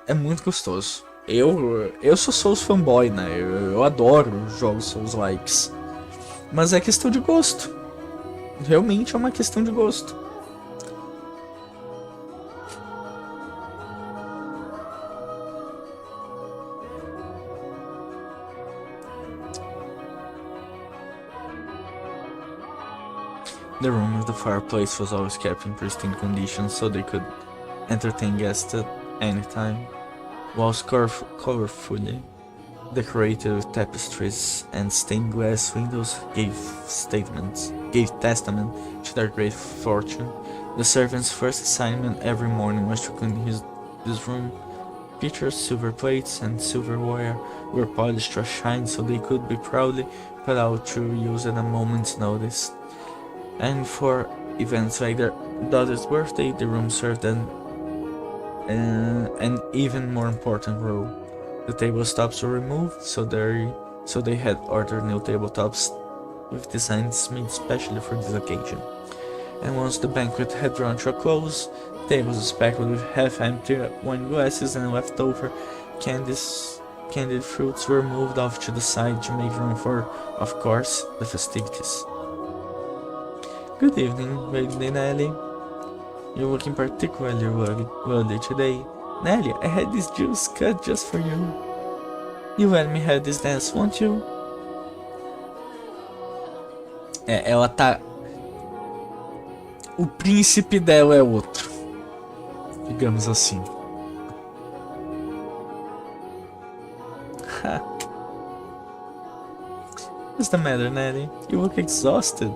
é muito gostoso. Eu sou Souls fanboy, né? Eu adoro jogos Souls likes. Mas é questão de gosto. Realmente é uma questão de gosto. The room with the fireplace was always kept in pristine condition so they could entertain guests at any time. Walls colorfully decorated with tapestries and stained glass windows gave testament to their great fortune. The servant's first assignment every morning was to clean his room. Pitchers, silver plates, and silverware were polished to a shine so they could be proudly put out to use at a moment's notice. And for events like their daughter's birthday, the room served an even more important role. The tabletops were removed, so they had ordered new tabletops with designs made specially for this occasion. And once the banquet had drawn to a close, tables speckled with half-empty wine glasses and leftover candied fruits were moved off to the side to make room for, of course, the festivities. Good evening, Lady Nelly. You're looking particularly lovely today. Nelly, I had this juice cut just for you. You let me have this dance, won't you? Ela tá. O príncipe dela é outro. Digamos assim. What's the matter, Nelly? You look exhausted.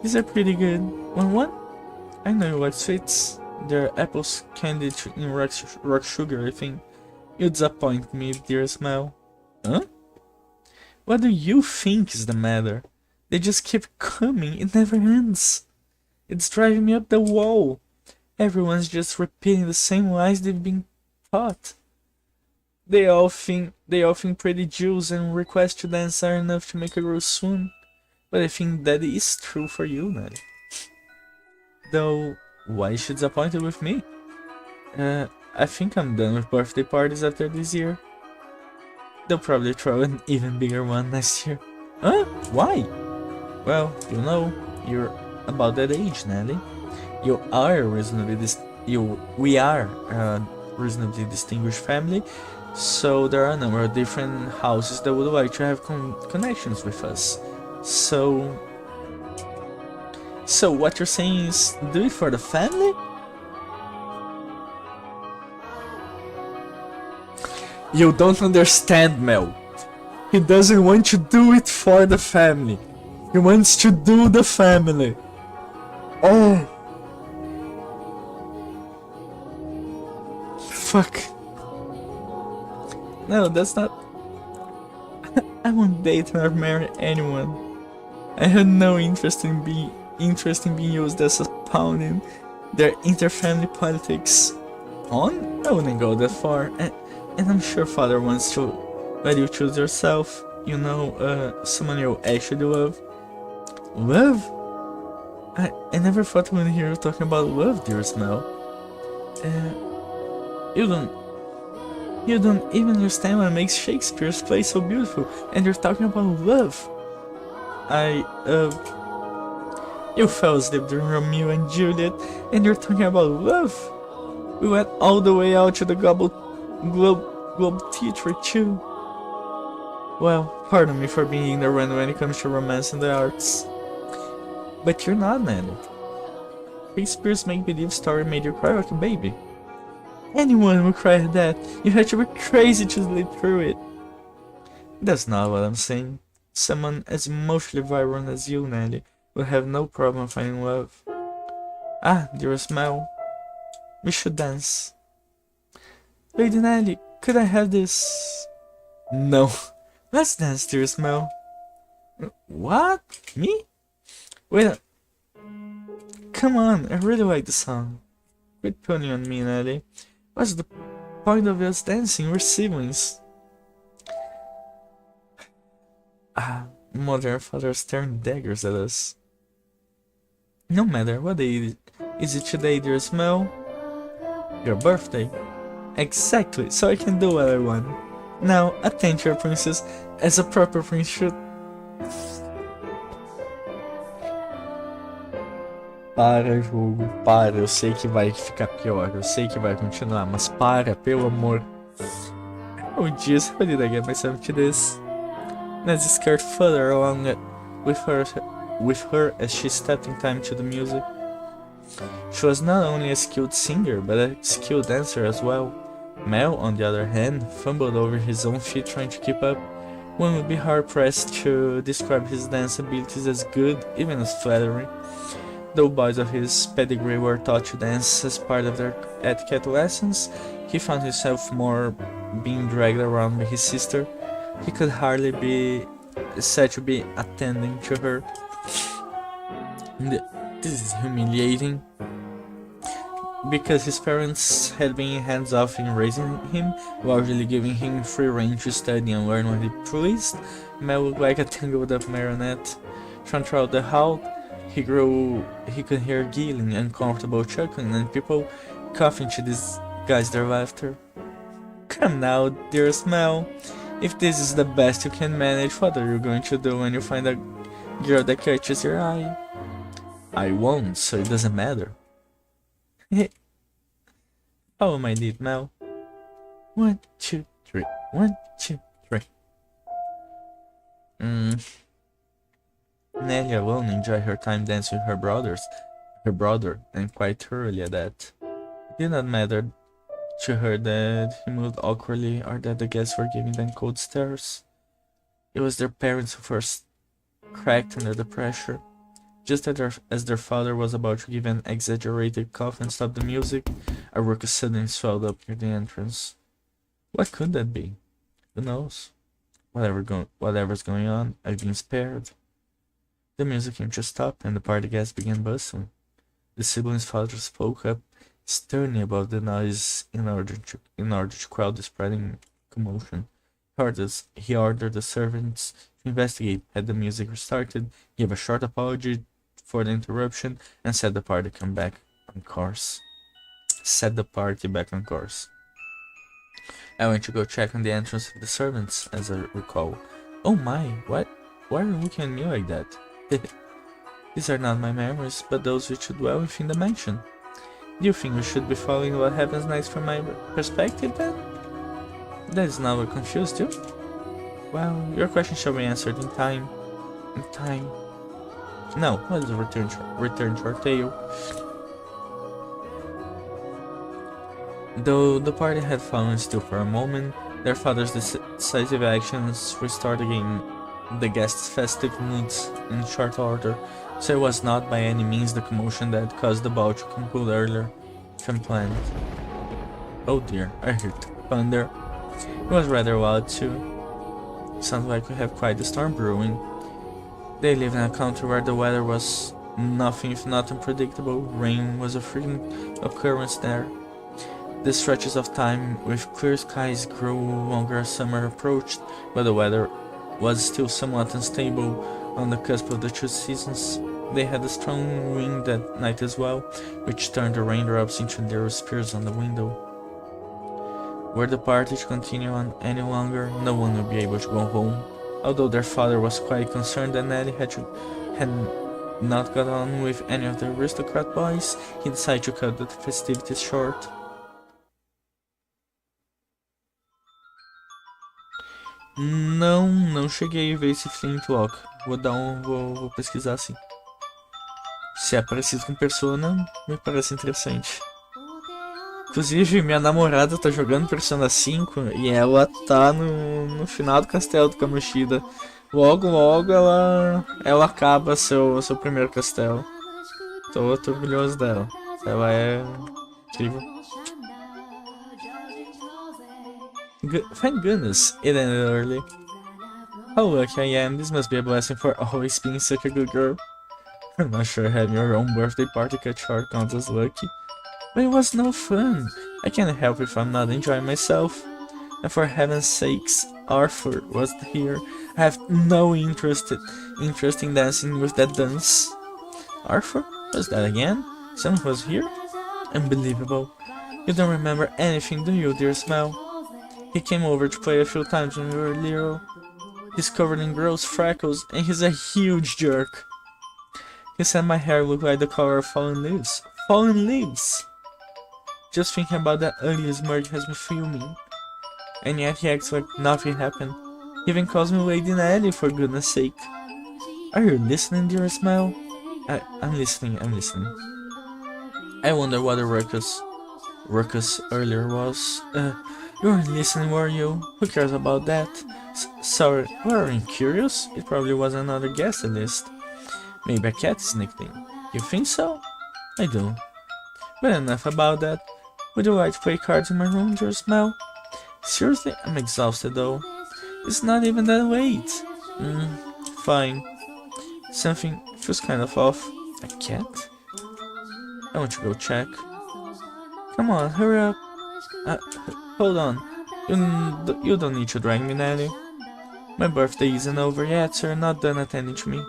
These are pretty good. Want one? I know you like sweets. They're apples candied in rock sugar, I think. You disappoint me with your smile. Huh? What do you think is the matter? They just keep coming, it never ends. It's driving me up the wall. Everyone's just repeating the same lies they've been taught. They all think pretty Jews and requests to dance are enough to make a girl swoon. But I think that is true for you, Nelly. Though, why is she disappointed with me? I think I'm done with birthday parties after this year. They'll probably throw an even bigger one next year. Huh? Why? Well, you know, you're about that age, Nelly. We are a reasonably distinguished family, so there are a number of different houses that would like to have connections with us. So what you're saying is do it for the family? You don't understand, Mel. He doesn't want to do it for the family. He wants to do the family. Oh. Fuck. No, that's not... I won't date or marry anyone. I had no interest in being used as a pawn in their interfamily politics. On? I wouldn't go that far. And I'm sure father wants to let you choose yourself. You know, someone you actually love. Love? I never thought I would hear you talking about love, dear Smell. You don't even understand what makes Shakespeare's play so beautiful, and you're talking about love. You fell asleep during Romeo and Juliet, and you're talking about love. We went all the way out to the Globe Theatre too. Well, pardon me for being ignorant when it comes to romance and the arts. But you're not, man. Shakespeare's make-believe story made you cry like a baby. Anyone would cry at that. You had to be crazy to sleep through it. That's not what I'm saying. Someone as emotionally vibrant as you, Nelly, will have no problem finding love. Ah, dearest Mel. We should dance. Lady Nelly, could I have this? No. Let's dance, dearest Mel. What? Me? Wait. Come on, I really like the song. Quit putting on me, Nelly. What's the point of us dancing? We're siblings. Mother and father staring daggers at us. No matter what day is it today, dear Smell? Your birthday. Exactly, so I can do what I want. Now, attend to your princess as a proper prince should. Para, jogo, para. Eu sei que vai ficar pior, eu sei que vai continuar, mas para, pelo amor. Oh jeez, how did I get myself to this? Nancy skirt further along with her as she stepped in time to the music. She was not only a skilled singer, but a skilled dancer as well. Mel, on the other hand, fumbled over his own feet trying to keep up. One would be hard-pressed to describe his dance abilities as good, even as flattering. Though boys of his pedigree were taught to dance as part of their etiquette lessons, he found himself more being dragged around by his sister. He could hardly be said to be attending to her. This is humiliating, because his parents had been hands-off in raising him, largely giving him free rein to study and learn when he pleased. Mel looked like a tangled-up marionette. Throughout the hall, he could hear giggling, uncomfortable chuckling, and people coughing to disguise their laughter. Come now, dearest Mel. If this is the best you can manage, what are you going to do when you find a girl that catches your eye? I won't, so it doesn't matter. Follow my lead, Mel. 1, 2, 3. 1, 2, 3. Nelly alone enjoyed her time dancing with her brother, and quite thoroughly at that. It did not matter to her that he moved awkwardly or that the guests were giving them cold stares. It was their parents who first cracked under the pressure. Just as their father was about to give an exaggerated cough and stop the music, a ruckus suddenly swelled up near the entrance. What could that be? Who knows? Whatever's going on, I've been spared. The music came to a stop, and the party guests began bustling. The siblings' father spoke up sternly above the noise in order to quell the spreading commotion. He ordered the servants to investigate, had the music restarted, gave a short apology for the interruption, and set the party back on course. I went to go check on the entrance of the servants, as I recall. Oh my, why are you looking at me like that? These are not my memories, but those which dwell within the mansion. Do you think we should be following what happens next from my perspective, then? That is not what confused you? Well, your question shall be answered in time. In time. Now, let's return to our tale. Though the party had fallen still for a moment, their father's decisive actions restored again the guests' festive moods in short order, so it was not by any means the commotion that caused the ball to conclude earlier than planned. Oh dear, I heard thunder. It was rather wild too. Sounds like we have quite a storm brewing. They lived in a country where the weather was nothing if not unpredictable. Rain was a frequent occurrence there. The stretches of time with clear skies grew longer as summer approached, but the weather was still somewhat unstable on the cusp of the two seasons. They had a strong wind that night as well, which turned the raindrops into little spears on the window. Were the party to continue on any longer, no one would be able to go home. Although their father was quite concerned that Nelly had not got on with any of the aristocrat boys, he decided to cut the festivities short. Não cheguei a ver esse Flintlock. Vou pesquisar assim. Se é parecido com Persona, me parece interessante. Inclusive, minha namorada tá jogando Persona 5 e ela tá no final do castelo do Kamoshida. Logo ela acaba seu primeiro castelo. Tô orgulhoso dela. Ela é incrível. Thank goodness, it ended early. How lucky I am, this must be a blessing for always being such a good girl. I'm not sure having your own birthday party cut short counts as lucky. But it was no fun. I can't help if I'm not enjoying myself. And for heaven's sakes, Arthur was here. I have no interest in dancing with that dance. Arthur? Was that again? Someone was here? Unbelievable. You don't remember anything, do you, dear Smell? He came over to play a few times when we were little. He's covered in gross freckles and he's a huge jerk. He said my hair looked like the color of fallen leaves. Fallen leaves! Just thinking about that ugly smirk has me fuming. And yet he acts like nothing happened. He even calls me Lady Nelly, for goodness sake. Are you listening, dear Smile? I'm listening. I wonder what the ruckus earlier was. You weren't listening, were you? Who cares about that? Sorry, weren't you curious? It probably was another guest list. Maybe a cat sneaked in. You think so? I do. But enough about that. Would you like to play cards in my room, dear Smell? Seriously, I'm exhausted though. It's not even that late. Fine. Something feels kind of off. A cat? I want to go check. Come on, hurry up. Hold on. You don't need to drag me, Nelly. My birthday isn't over yet, so you're not done attending to me.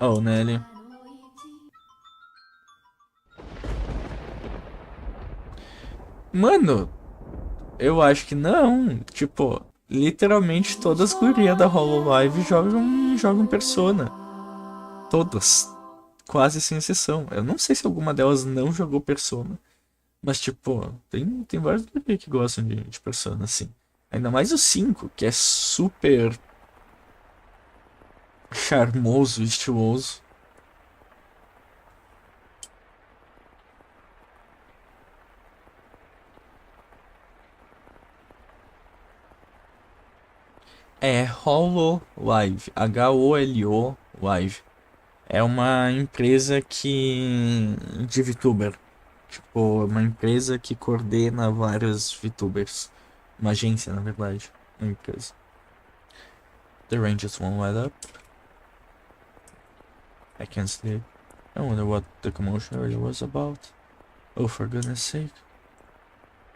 Oh, Nelly. Mano, eu acho que não. Tipo, literalmente todas as gurias da Hololive jogam Persona. Todas. Quase sem exceção. Eu não sei se alguma delas não jogou Persona. Mas, tipo, tem vários gurias que gostam de Persona, assim. Ainda mais o 5, que é super charmoso, estiloso. É Hololive, H-O-L-O Live. É uma empresa de VTuber. Tipo, uma empresa que coordena vários VTubers. Uma agência, na verdade. Uma empresa. The rain just won't let up. I can't sleep. I wonder what the commotion really was about. Oh, for goodness sake.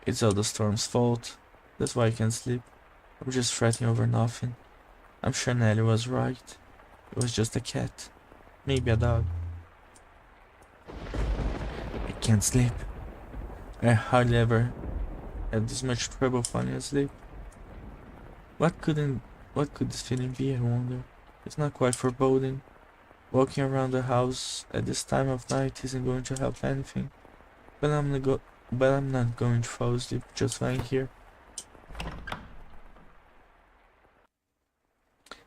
It's all the storm's fault. That's why I can't sleep. I'm just fretting over nothing. I'm sure Nelly was right. It was just a cat. Maybe a dog. I can't sleep. I hardly ever had this much trouble falling asleep. What could this feeling be, I wonder? It's not quite foreboding. Walking around the house at this time of night isn't going to help anything. But I'm not going to fall asleep just lying here.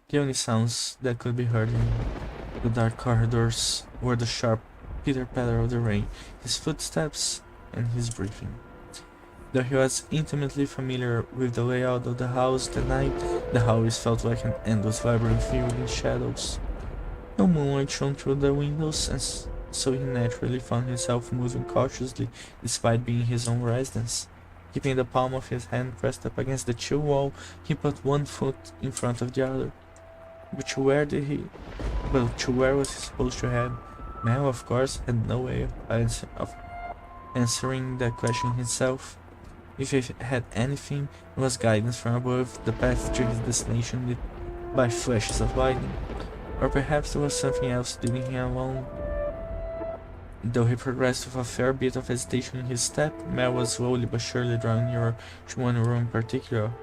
The only sounds that could be heard in the dark corridors were the sharp pitter-patter of the rain, his footsteps, and his breathing. Though he was intimately familiar with the layout of the house that night, the hallways felt like an endless vibrant field in shadows. No moonlight shone through the windows, and so he naturally found himself moving cautiously despite being his own residence. Keeping the palm of his hand pressed up against the chill wall, he put one foot in front of the other. But to where was he supposed to head? Mel, of course, had no way of answering that question himself. If he had anything, it was guidance from above, the path to his destination lit by flashes of lightning. Or perhaps there was something else leading him along. Though he progressed with a fair bit of hesitation in his step, Mel was slowly but surely drawing nearer to one room in particular.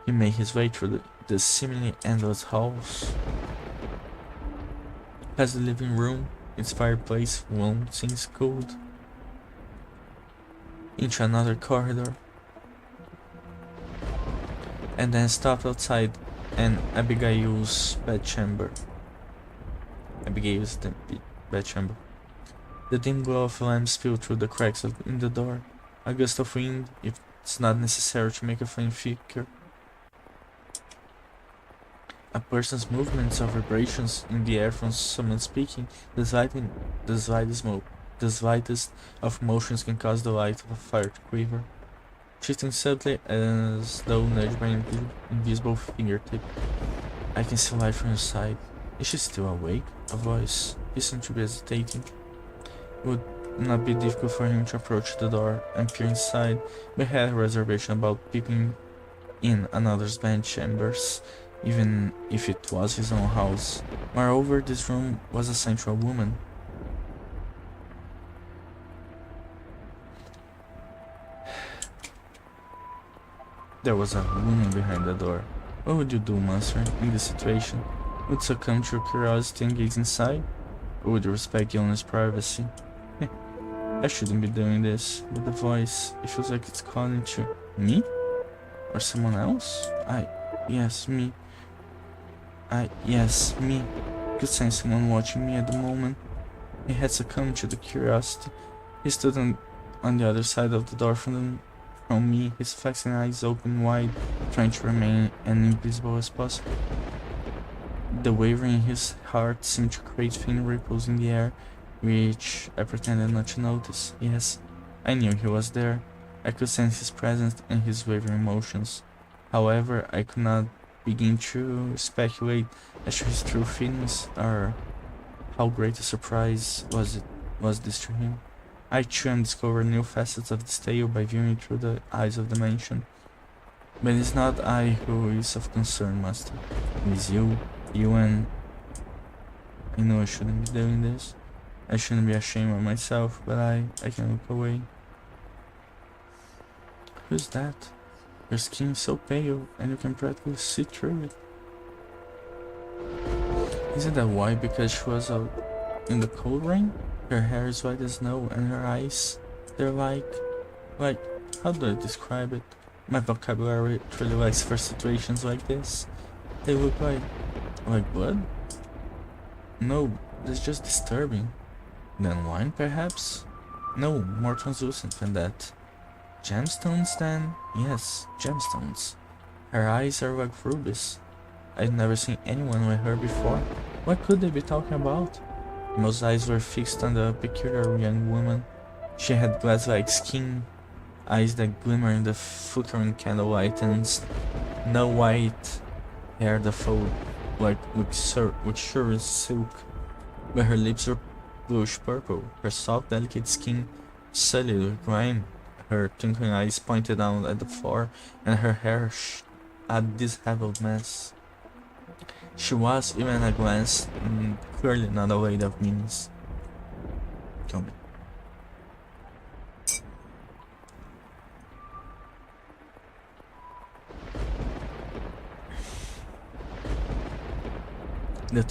He made his way through the seemingly endless halls, past the living room, its fireplace warm since cold, into another corridor, and then stopped outside Abigail's bedchamber. The dim glow of lamps spilled through the cracks in the door. A gust of wind, if it's not necessary to make a flame thicker. A person's movements or vibrations in the air from someone speaking, the slightest of motions can cause the light of a fire to quiver, shifting subtly as though nudged by an invisible fingertip. I can see light from your side. Is she still awake? A voice. He seemed to be hesitating. It would not be difficult for him to approach the door and peer inside, but he had a reservation about peeping in another's bedchambers, even if it was his own house. Moreover, this room was assigned to a woman. There was a woman behind the door. What would you do, Master, in this situation? Would succumb to your curiosity and gaze inside? Or would you respect the owner's privacy? I shouldn't be doing this, but the voice, it feels like it's calling to me? Or someone else? Yes, me. Yes, me. Could sense someone watching me at the moment. He had succumbed to the curiosity. He stood on the other side of the door from me, his flexing eyes open wide, trying to remain as invisible as possible. The wavering in his heart seemed to create thin ripples in the air, which I pretended not to notice. Yes, I knew he was there. I could sense his presence and his wavering motions. However, I could not begin to speculate as to his true feelings, or how great a surprise was this to him. I too am discovering new facets of this tale by viewing through the eyes of the mansion. But it's not I who is of concern, Master. It is you and... I know I shouldn't be doing this. I shouldn't be ashamed of myself, but I can look away. Who's that? Your skin is so pale, and you can practically see through it. Isn't that why? Because she was out in the cold rain? Her hair is white as snow, and her eyes, they're like, how do I describe it? My vocabulary truly lacks for situations like this. They look like blood? No, that's just disturbing. Then wine, perhaps? No, more translucent than that. Gemstones, then? Yes, gemstones. Her eyes are like rubies. I've never seen anyone like her before. What could they be talking about? Most eyes were fixed on the peculiar young woman. She had glass-like skin, eyes that glimmer in the flickering candlelight, and snow white hair that flowed like luxurious silk. But her lips were bluish purple, her soft, delicate skin sullied with grime. her twinkling eyes pointed down at the floor, and her hair a disheveled mess. She was, even at a glance, clearly not a lady of means. Tell me. The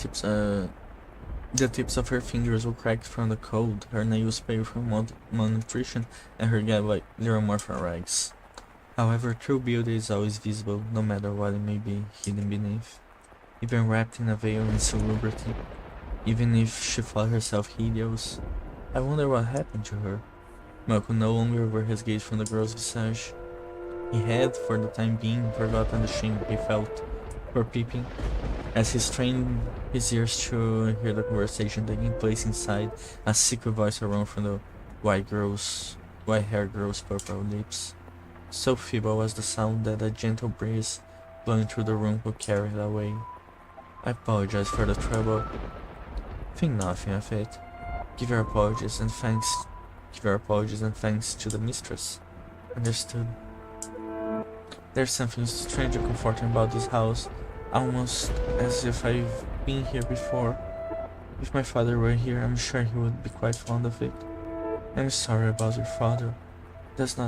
tips of her fingers were cracked from the cold, her nails pale from malnutrition, and her hair like little more from rags. However, true beauty is always visible, no matter what it may be hidden beneath. Even wrapped in a veil of insalubrity, even if she thought herself hideous. I wonder what happened to her. Malcolm no longer averted his gaze from the girl's visage. He had, for the time being, forgotten the shame he felt for peeping, as he strained his ears to hear the conversation taking place inside. A secret voice arose from the white-haired girl's purple lips. So feeble was the sound that a gentle breeze blowing through the room could carry it away. I apologize for the trouble. Think nothing of it. Give your apologies and thanks to the mistress. Understood. There's something strange and comforting about this house, almost as if I've been here before. If my father were here, I'm sure he would be quite fond of it. I'm sorry about your father. There's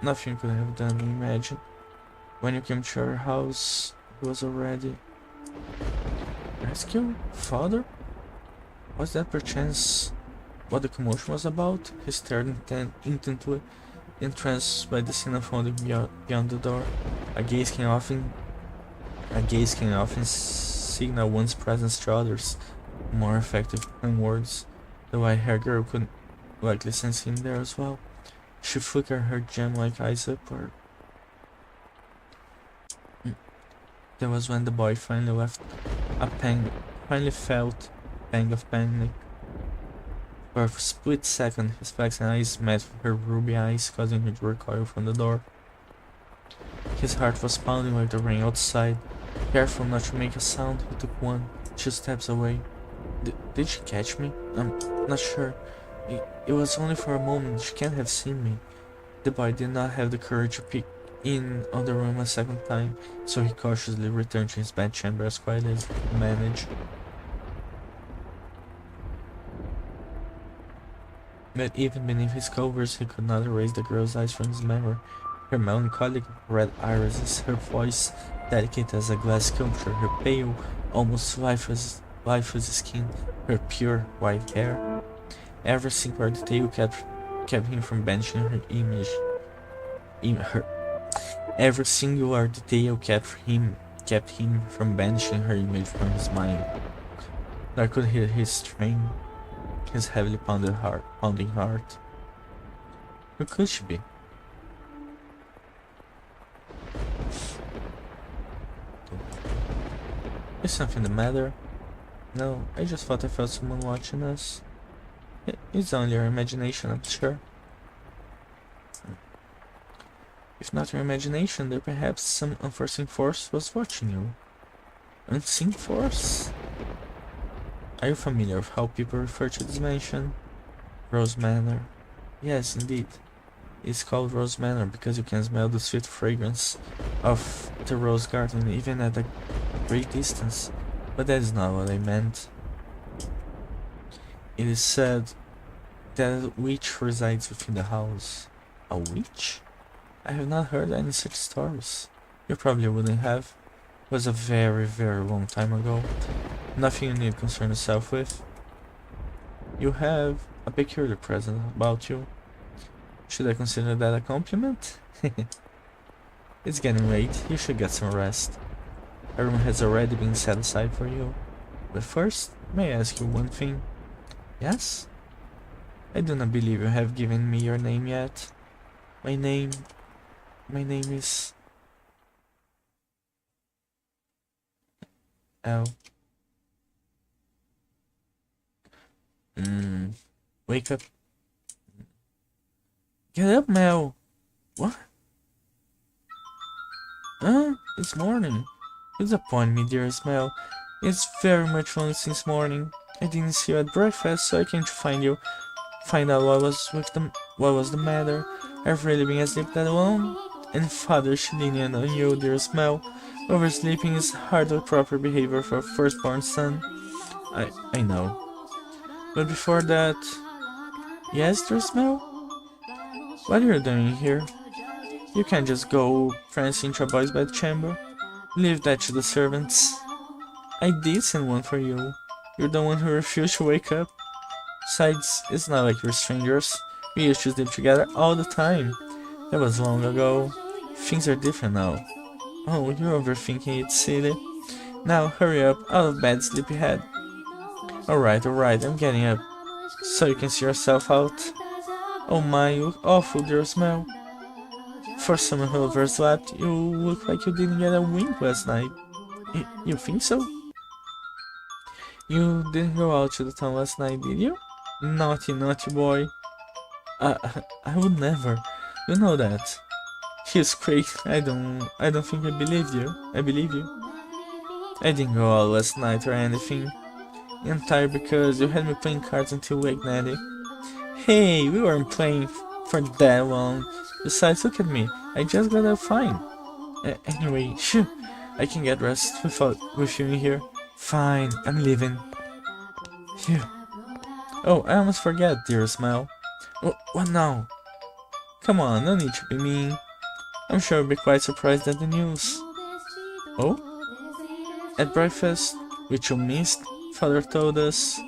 nothing you could have done, imagine. When you came to our house, he was already... Rescue? Father? Was that perchance what the commotion was about? He stared intently, entranced by the scene unfolding beyond the door. A gaze can often signal one's presence to others, more effective than words. The white-haired girl could likely sense him there as well. She flickered her gem-like eyes upward. That was when the boy finally felt a pang of panic. For a split second, his flaxen eyes met with her ruby eyes, causing him to recoil from the door. His heart was pounding like the rain outside. Careful not to make a sound, he took 2 steps away. Did she catch me? I'm not sure. It was only for a moment. She can't have seen me. The boy did not have the courage to peek in on the room a second time, so he cautiously returned to his bedchamber as quietly as he could manage. But even beneath his covers, he could not erase the girl's eyes from his memory. Her melancholic red irises, her voice delicate as a glass sculpture, her pale, almost lifeless skin, her pure white hair. Every single detail kept him from banishing her image. Every singular detail kept him from banishing her image from his mind. I could hear his strain, his heavily pounding heart. Who could she be? Is something the matter? No, I just thought I felt someone watching us. It's only your imagination, I'm sure. If not your imagination, then perhaps some unforeseen force was watching you. Unseen force? Are you familiar with how people refer to this mansion? Rose Manor. Yes, indeed. It's called Rose Manor because you can smell the sweet fragrance of the rose garden even at a great distance. But that is not what I meant. It is said that a witch resides within the house. A witch? I have not heard any such stories. You probably wouldn't have. It was a very, very long time ago. Nothing you need to concern yourself with. You have a peculiar presence about you. Should I consider that a compliment? It's getting late. You should get some rest. A room has already been set aside for you. But first, may I ask you one thing? Yes? I do not believe you have given me your name yet. My name is... L. Wake up. Get up, Mel. What? It's morning. You disappoint me, dearest Mel. It's very much long since morning. I didn't see you at breakfast, so I came to find you. find out what was the matter. I've really been asleep that long, and Father Shilinian on you, dear smell. Oversleeping is hardly proper behavior for a firstborn son. I know. But before that... Yes, dear smell? What are you doing here? You can't just go prancing into a boy's bedchamber. Leave that to the servants. I did send one for you. You're the one who refused to wake up. Besides, it's not like we're strangers. We used to sleep together all the time. That was long ago. Things are different now. Oh, you're overthinking it, silly. Now, hurry up, out of bed, sleepyhead. Alright, I'm getting up. So you can see yourself out. Oh my, you look awful, dear smell. For someone who overslept, you look like you didn't get a wink last night. You think so? You didn't go out to the town last night, did you? Naughty boy. I would never. You know that. He's quick. I don't think I believe you. I believe you. I didn't go out last night or anything. Entire because you had me playing cards until late, Natty. Hey, we weren't playing for that long. Besides, look at me. I just got up fine. Anyway, shoo. I can get rest with you in here. Fine, I'm leaving. Phew. Oh, I almost forget, dear smile. What now? Come on, no need to be mean. I'm sure you'll be quite surprised at the news. Oh? At breakfast, which you missed, Father told us.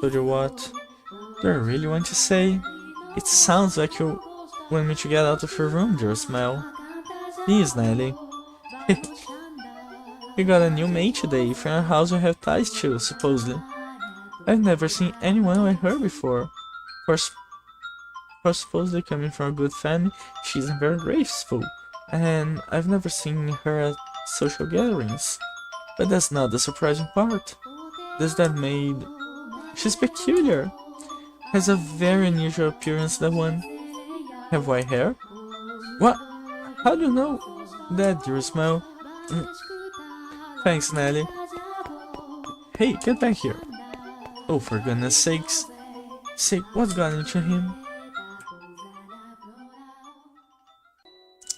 Told you what? Do I really want to say? It sounds like you want me to get out of your room, dear smile. Please, Nelly. We got a new maid today from a house we have ties to, supposedly. I've never seen anyone like her before. For supposedly coming from a good family, she isn't very graceful, and I've never seen her at social gatherings. But that's not the surprising part. There's that maid. She's peculiar. Has a very unusual appearance, that one. Have white hair? What? How do you know that, dear smile? Thanks, Nelly. Hey, get back here. Oh, for goodness sakes. What's got into him?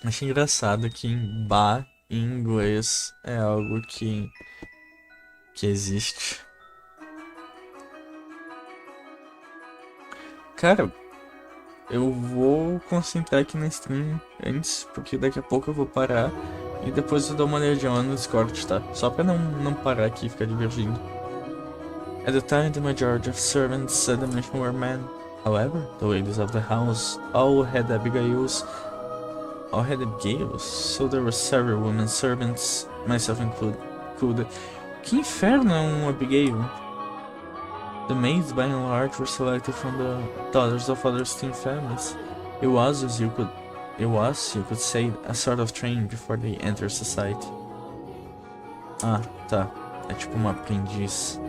Achei engraçado que em bar, em inglês, é algo que existe. Cara, eu vou concentrar aqui na stream antes, porque daqui a pouco eu vou parar e depois eu dou uma olhadinha lá no Discord, tá? Só pra não parar aqui e ficar divergindo. At the time, the majority of servants at the mansion were men. However, the ladies of the house all had Abigails, so there were several women servants, myself included. Que inferno é Abigail? The maids, by and large, were selected from the daughters of other esteemed families. It was, you could say, a sort of training before they enter society. Ah, tá. É tipo uma aprendiz.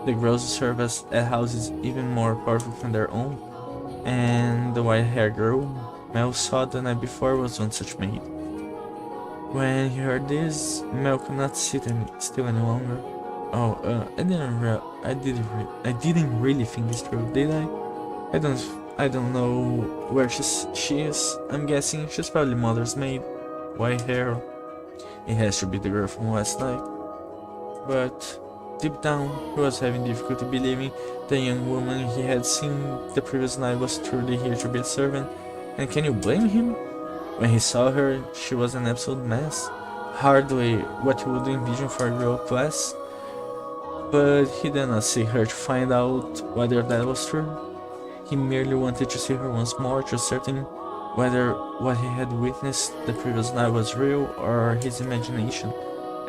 The girls serve at houses even more powerful than their own, and the white-haired girl Mel saw the night before was one such maid. When he heard this, Mel could not sit still any longer. Oh, I didn't really think this through, did I? I don't know where she is. I'm guessing she's probably mother's maid. White hair. It has to be the girl from last night. But deep down, he was having difficulty believing the young woman he had seen the previous night was truly here to be a servant. And can you blame him? When he saw her, she was an absolute mess. Hardly what you would envision for a girl-up lass. But he did not see her to find out whether that was true. He merely wanted to see her once more to ascertain whether what he had witnessed the previous night was real or his imagination,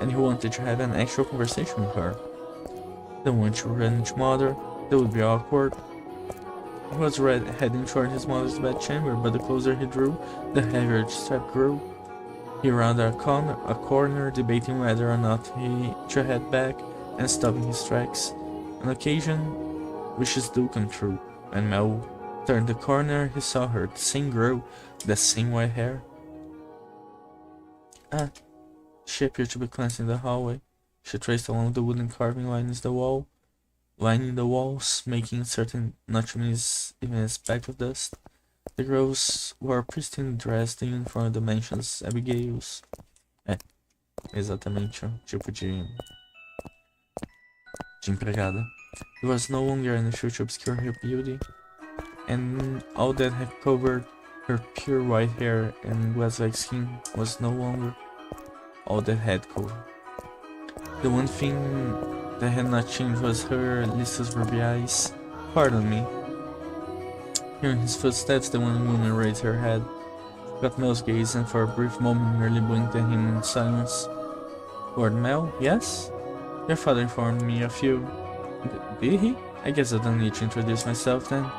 and he wanted to have an actual conversation with her. Don't want to run into mother, that would be awkward. He was heading toward his mother's bedchamber, but the closer he drew, the heavier the step grew. He rounded a corner, debating whether or not he should head back, and stopping his tracks. On occasion, wishes do come true. When Mel turned the corner, he saw her, the same girl, the same white hair. She appeared to be cleansing the hallway. She traced along the wooden carving lining the walls, making certain not to miss even a speck of dust. The girls wore pristine dress, the uniform of the mansion's Abigail's. Exatamente o tipo de empregada. It was no longer an issue to obscure her beauty, and all that had covered her pure white hair and glass-like skin was no longer all that had covered. The one thing that had not changed was her listless ruby eyes. Pardon me. Hearing his footsteps, the one woman raised her head, got Mel's gaze, and for a brief moment merely blinked at him in silence. Lord Mel, yes? Your father informed me of you. Did he? I guess I don't need to introduce myself then.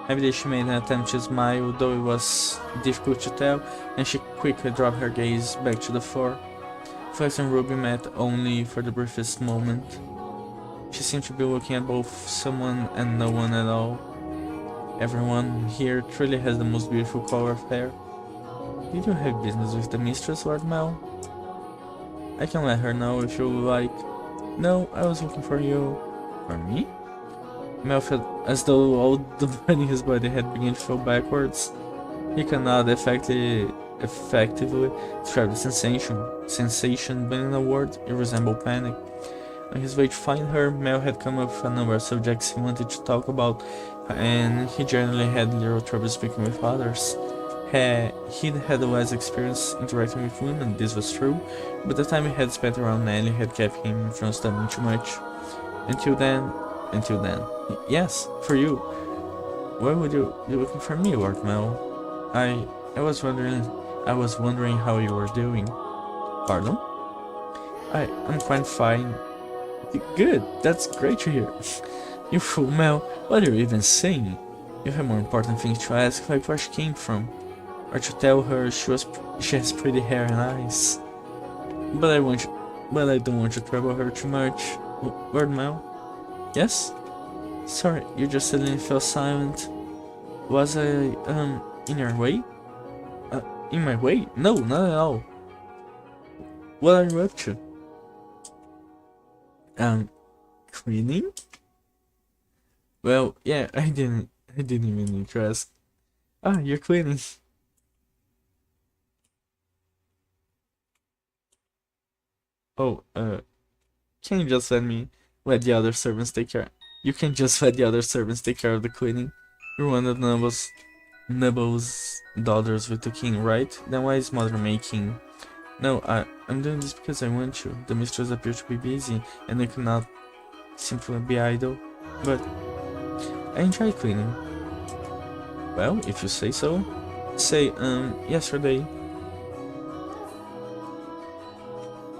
Maybe she made an attempt to smile, though it was difficult to tell, and she quickly dropped her gaze back to the floor. Flex and Ruby met only for the briefest moment. She seemed to be looking at both someone and no one at all. Everyone here truly has the most beautiful color of hair. Did you have business with the mistress, Lord Mel? I can let her know if you like. No, I was looking for you. For me? Mel felt as though all the blood in his body had begun to flow backwards. He cannot effectively describe the sensation, but in a word, it resembled panic. On his way to find her, Mel had come up with a number of subjects he wanted to talk about, and he generally had little trouble speaking with others. He had less experience interacting with women, this was true, but the time he had spent around Nelly had kept him from studying too much. Until then. Yes, for you. Why would you be looking for me, Lord Mel? I was wondering how you were doing. Pardon? I'm quite fine. Good, that's great to hear. You fool, Mel, what are you even saying? You have more important things to ask, like where she came from. Or to tell her she has pretty hair and eyes. But I don't want to trouble her too much. Lord Mel? Yes? Sorry, you just suddenly fell silent. Was I, in your way? In my way? No, not at all. What are you up to? Cleaning? Well, yeah, I didn't even need to ask. Ah, you're cleaning. Oh, can you just let the other servants take care? You can just let the other servants take care of the cleaning. You're one of Nubble's daughters with the king, right? Then why is mother making? No, I'm doing this because I want to. The mistress appears to be busy, and I cannot simply be idle. But I enjoy cleaning. Well, if you say so. Say, yesterday.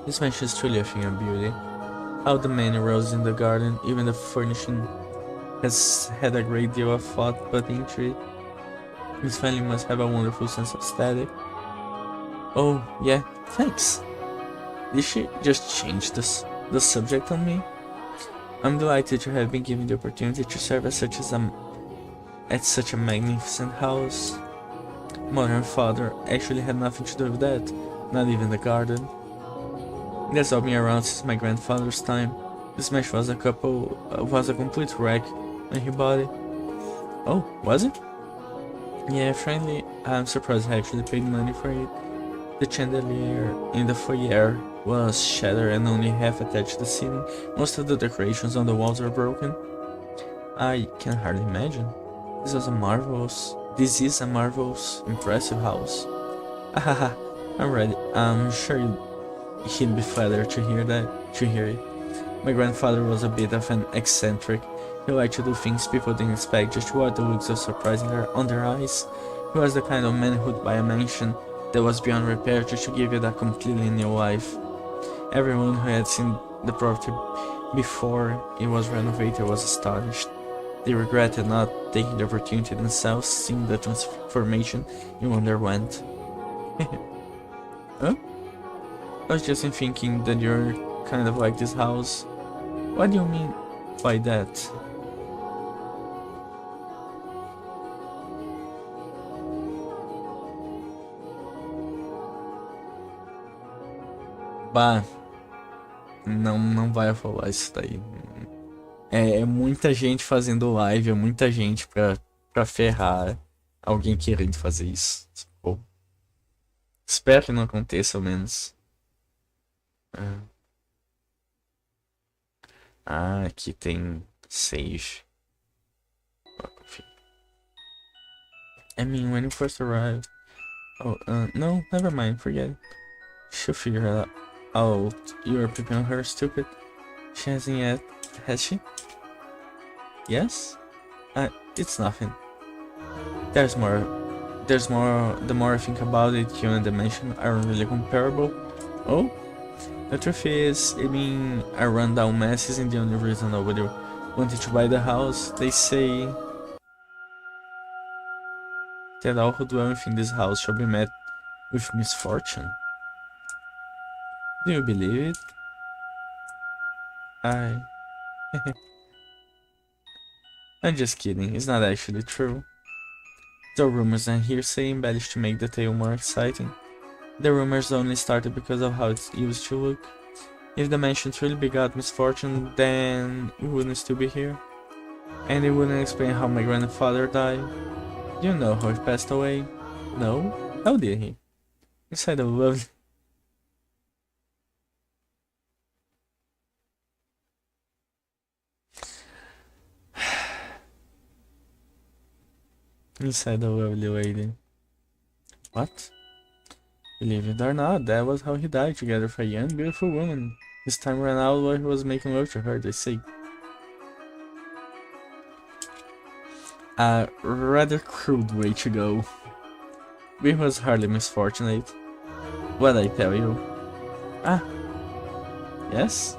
This mansion is truly a thing of beauty. How the many roses in the garden, even the furnishing has had a great deal of thought put into it. This family must have a wonderful sense of aesthetic. Oh, yeah, thanks. Did she just change the subject on me? I'm delighted to have been given the opportunity to serve at such a magnificent house. Mother and father actually had nothing to do with that, not even the garden. That's all been around since my grandfather's time. This match was a complete wreck when he bought it. Oh, was it? Yeah, frankly, I'm surprised I actually paid money for it. The chandelier in the foyer was shattered and only half attached to the ceiling. Most of the decorations on the walls are broken. I can hardly imagine. This is a marvelous, impressive house. Ahaha, I'm ready. I'm sure he'd be flattered to hear it. My grandfather was a bit of an eccentric. He liked to do things people didn't expect just to what the looks of surprise on their eyes. He was the kind of man who'd buy a mansion that was beyond repair just to give it a completely new life. Everyone who had seen the property before it was renovated was astonished. They regretted not taking the opportunity themselves, seeing the transformation it underwent. Huh? I was just thinking that you're kind of like this house. What do you mean by that? Bah, não vai rolar isso daí. É muita gente fazendo live, é muita gente pra pra ferrar alguém querendo fazer isso. Pô. Espero que não aconteça, ao menos. Aqui tem save. I mean, when you first arrived. Oh, no, never mind, forget it. She'll figure it out. You're picking on her, stupid. She hasn't yet, has she? Yes? It's nothing. There's more. The more I think about it, you and the mansion aren't really comparable. Oh? The truth is, I mean, I run down mess isn't the only reason nobody wanted to buy the house. They say that all who dwell within this house shall be met with misfortune. Do you believe it? I'm just kidding, it's not actually true. The rumors and hearsay embellished to make the tale more exciting. The rumors only started because of how it used to look. If the mansion truly begot misfortune, then we wouldn't still be here. And it wouldn't explain how my grandfather died. Do you know how he passed away? No? How did he? Inside a lovely... Inside a lovely lady. What? Believe it or not, that was how he died, together with a young, beautiful woman. His time ran out while he was making love to her, they say. A rather crude way to go. We was hardly misfortunate. What I tell you? Yes?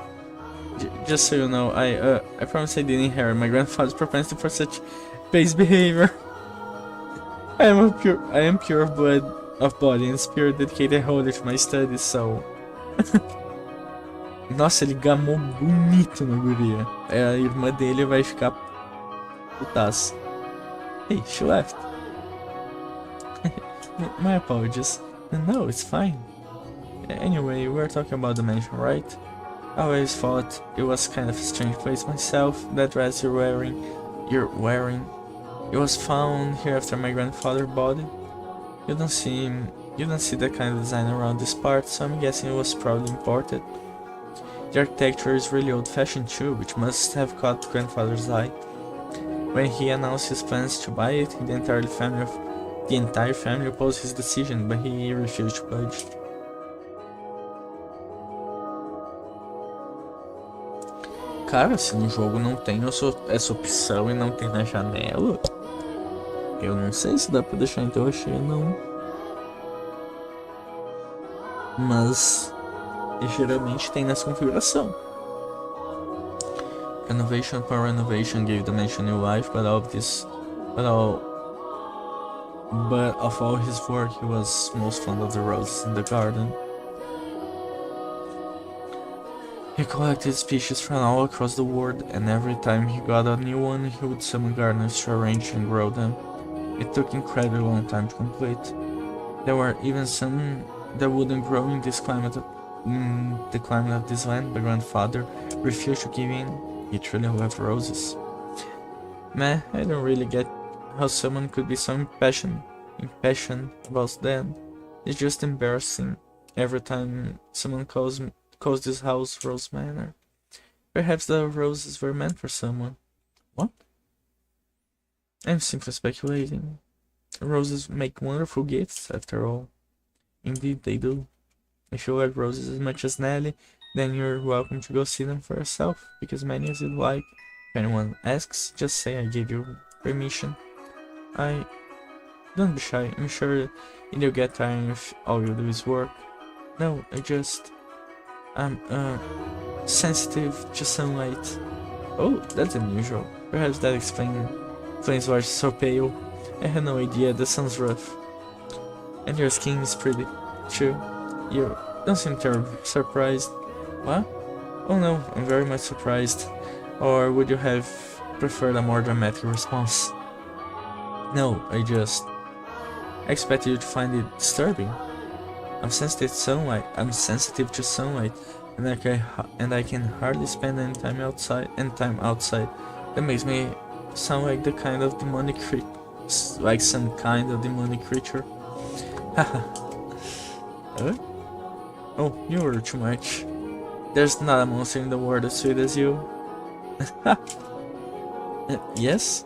Just so you know, I promise I didn't inherit my grandfather's propensity for such base behavior. I am pure of blood, of body and spirit, dedicated wholly to my studies, so... Nossa, ele gamou bonito na guria. A irmã dele vai ficar putaça. Hey, she left. My apologies. No, it's fine. Anyway, we're talking about the mansion, right? I always thought it was kind of a strange place myself. That dress you're wearing, it was found here after my grandfather bought it. You don't see that kind of design around this part, so I'm guessing it was probably imported. The architecture is really old-fashioned too, which must have caught grandfather's eye. When he announced his plans to buy it, the entire family opposed his decision, but he refused to budge. Cara, se no jogo não tem essa opção e não tem na janela, eu não sei se dá pra deixar em tela cheia, não. Mas geralmente tem nessa configuração. Renovation upon renovation gave the mansion new life, but of all his work, he was most fond of the roses in the garden. He collected species from all across the world, and every time he got a new one, he would summon gardeners to arrange and grow them. It took incredibly long time to complete. There were even some that wouldn't grow in the climate of this land, but grandfather refused to give in. He truly loved roses. Meh, I don't really get how someone could be so impassioned about them. It's just embarrassing every time someone calls this house Rose Manor. Perhaps the roses were meant for someone. What? I'm simply speculating. Roses make wonderful gifts, after all. Indeed they do. If you like roses as much as Nelly, then you're welcome to go see them for yourself, because many as you'd like. If anyone asks, just say I gave you permission. Don't be shy, I'm sure you'll get tired if all you do is work. No, I'm sensitive to sunlight. Oh, that's unusual. Perhaps that explains why you're so pale. I had no idea, the sun's rough. And your skin is pretty, too. You don't seem terribly surprised. What? Oh no, I'm very much surprised. Or would you have preferred a more dramatic response? No, I expected you to find it disturbing. I'm sensitive to sunlight, and I can hardly spend any time outside. That makes me sound like the kind of demonic like some kind of demonic creature. Haha. Oh, you were too much. There's not a monster in the world as sweet as you. Yes?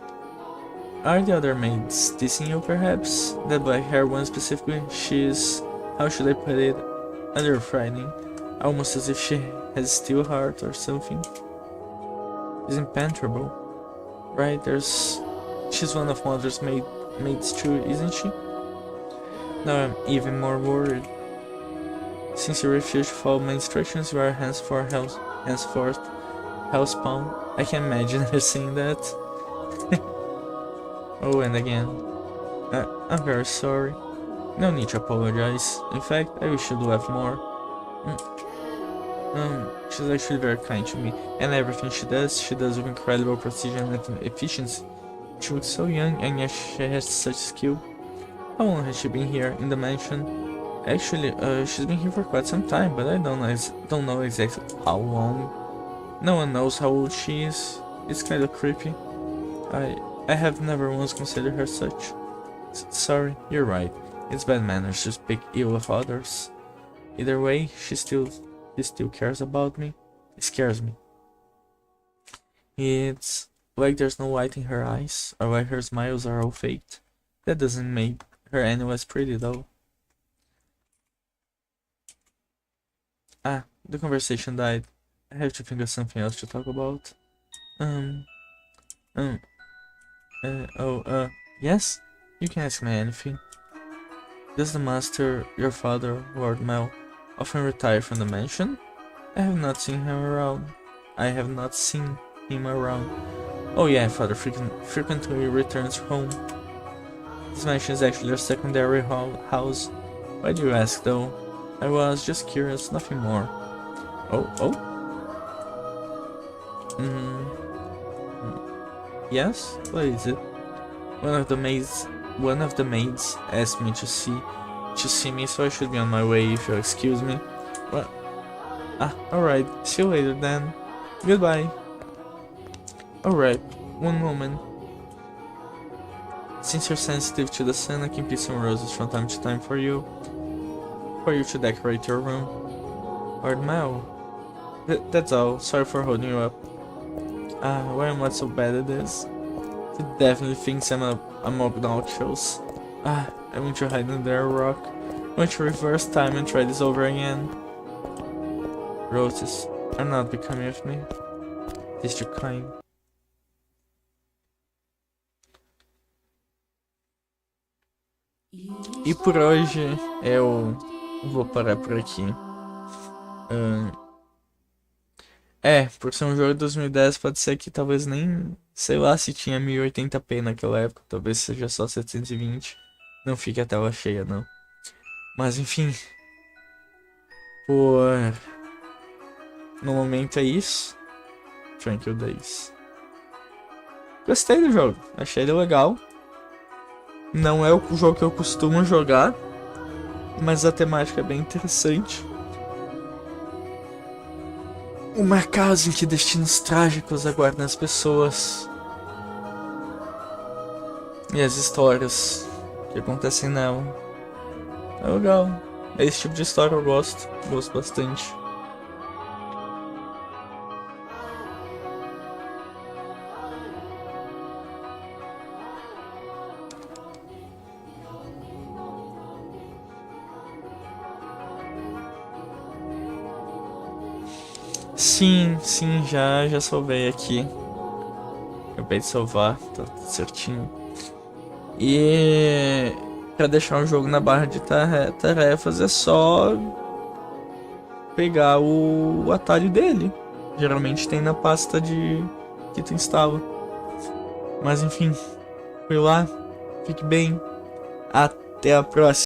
Are the other maids teasing you, perhaps? That black hair one specifically, she's... how should I put it? A little frightening. Almost as if she has steel heart or something. She's impenetrable. Right, she's one of Mother's maids too, isn't she? Now I'm even more worried. Since you refuse to follow my instructions, you are henceforth hellspawn. I can imagine her saying that. Oh, and again. I'm very sorry. No need to apologize. In fact, I wish you'd laugh more. She's actually very kind to me, and everything she does with incredible precision and efficiency. She looks so young, and yet she has such skill. How long has she been here in the mansion? Actually, she's been here for quite some time, but I don't know exactly how long. No one knows how old she is. It's kind of creepy. I have never once considered her such. Sorry, you're right. It's bad manners to speak ill of others. Either way, she still cares about me. It scares me. It's like there's no light in her eyes, or like her smiles are all faked. That doesn't make her any less pretty, though. Ah, the conversation died. I have to think of something else to talk about. Yes? You can ask me anything. Does the master, your father, Lord Mel, often retire from the mansion? I have not seen him around. Oh yeah, father frequently returns home. This mansion is actually our secondary house. Why do you ask, though? I was just curious, nothing more. Yes? What is it? One of the maids asked me to see me, so I should be on my way if you'll excuse me. What? Alright. See you later then. Goodbye. Alright. One moment. Since you're sensitive to the sun, I can pick some roses from time to time for you to decorate your room. Lord Mel. That's all. Sorry for holding you up. Why am I so bad at this? He definitely thinks I'm obnoxious. I want to hide under a rock. I want to reverse time and try this over again. Roses are not becoming of me. It's too kind. E por hoje eu vou parar por aqui. Por ser um jogo de 2010, pode ser que talvez nem... sei lá se tinha 1080p naquela época. Talvez seja só 720. Não fique a tela cheia, não. Mas enfim. No momento é isso. Tranquil Days. Gostei do jogo. Achei ele legal. Não é o jogo que eu costumo jogar. Mas a temática é bem interessante. Uma casa em que destinos trágicos aguardam as pessoas. E as histórias que acontecem nela. É legal. É esse tipo de história eu gosto. Gosto bastante. Sim, já salvei aqui. Acabei de salvar, tá tudo certinho. E pra deixar o jogo na barra de tarefas é só pegar o atalho dele. Geralmente tem na pasta que tu instala. Mas enfim, fui lá, fique bem, até a próxima.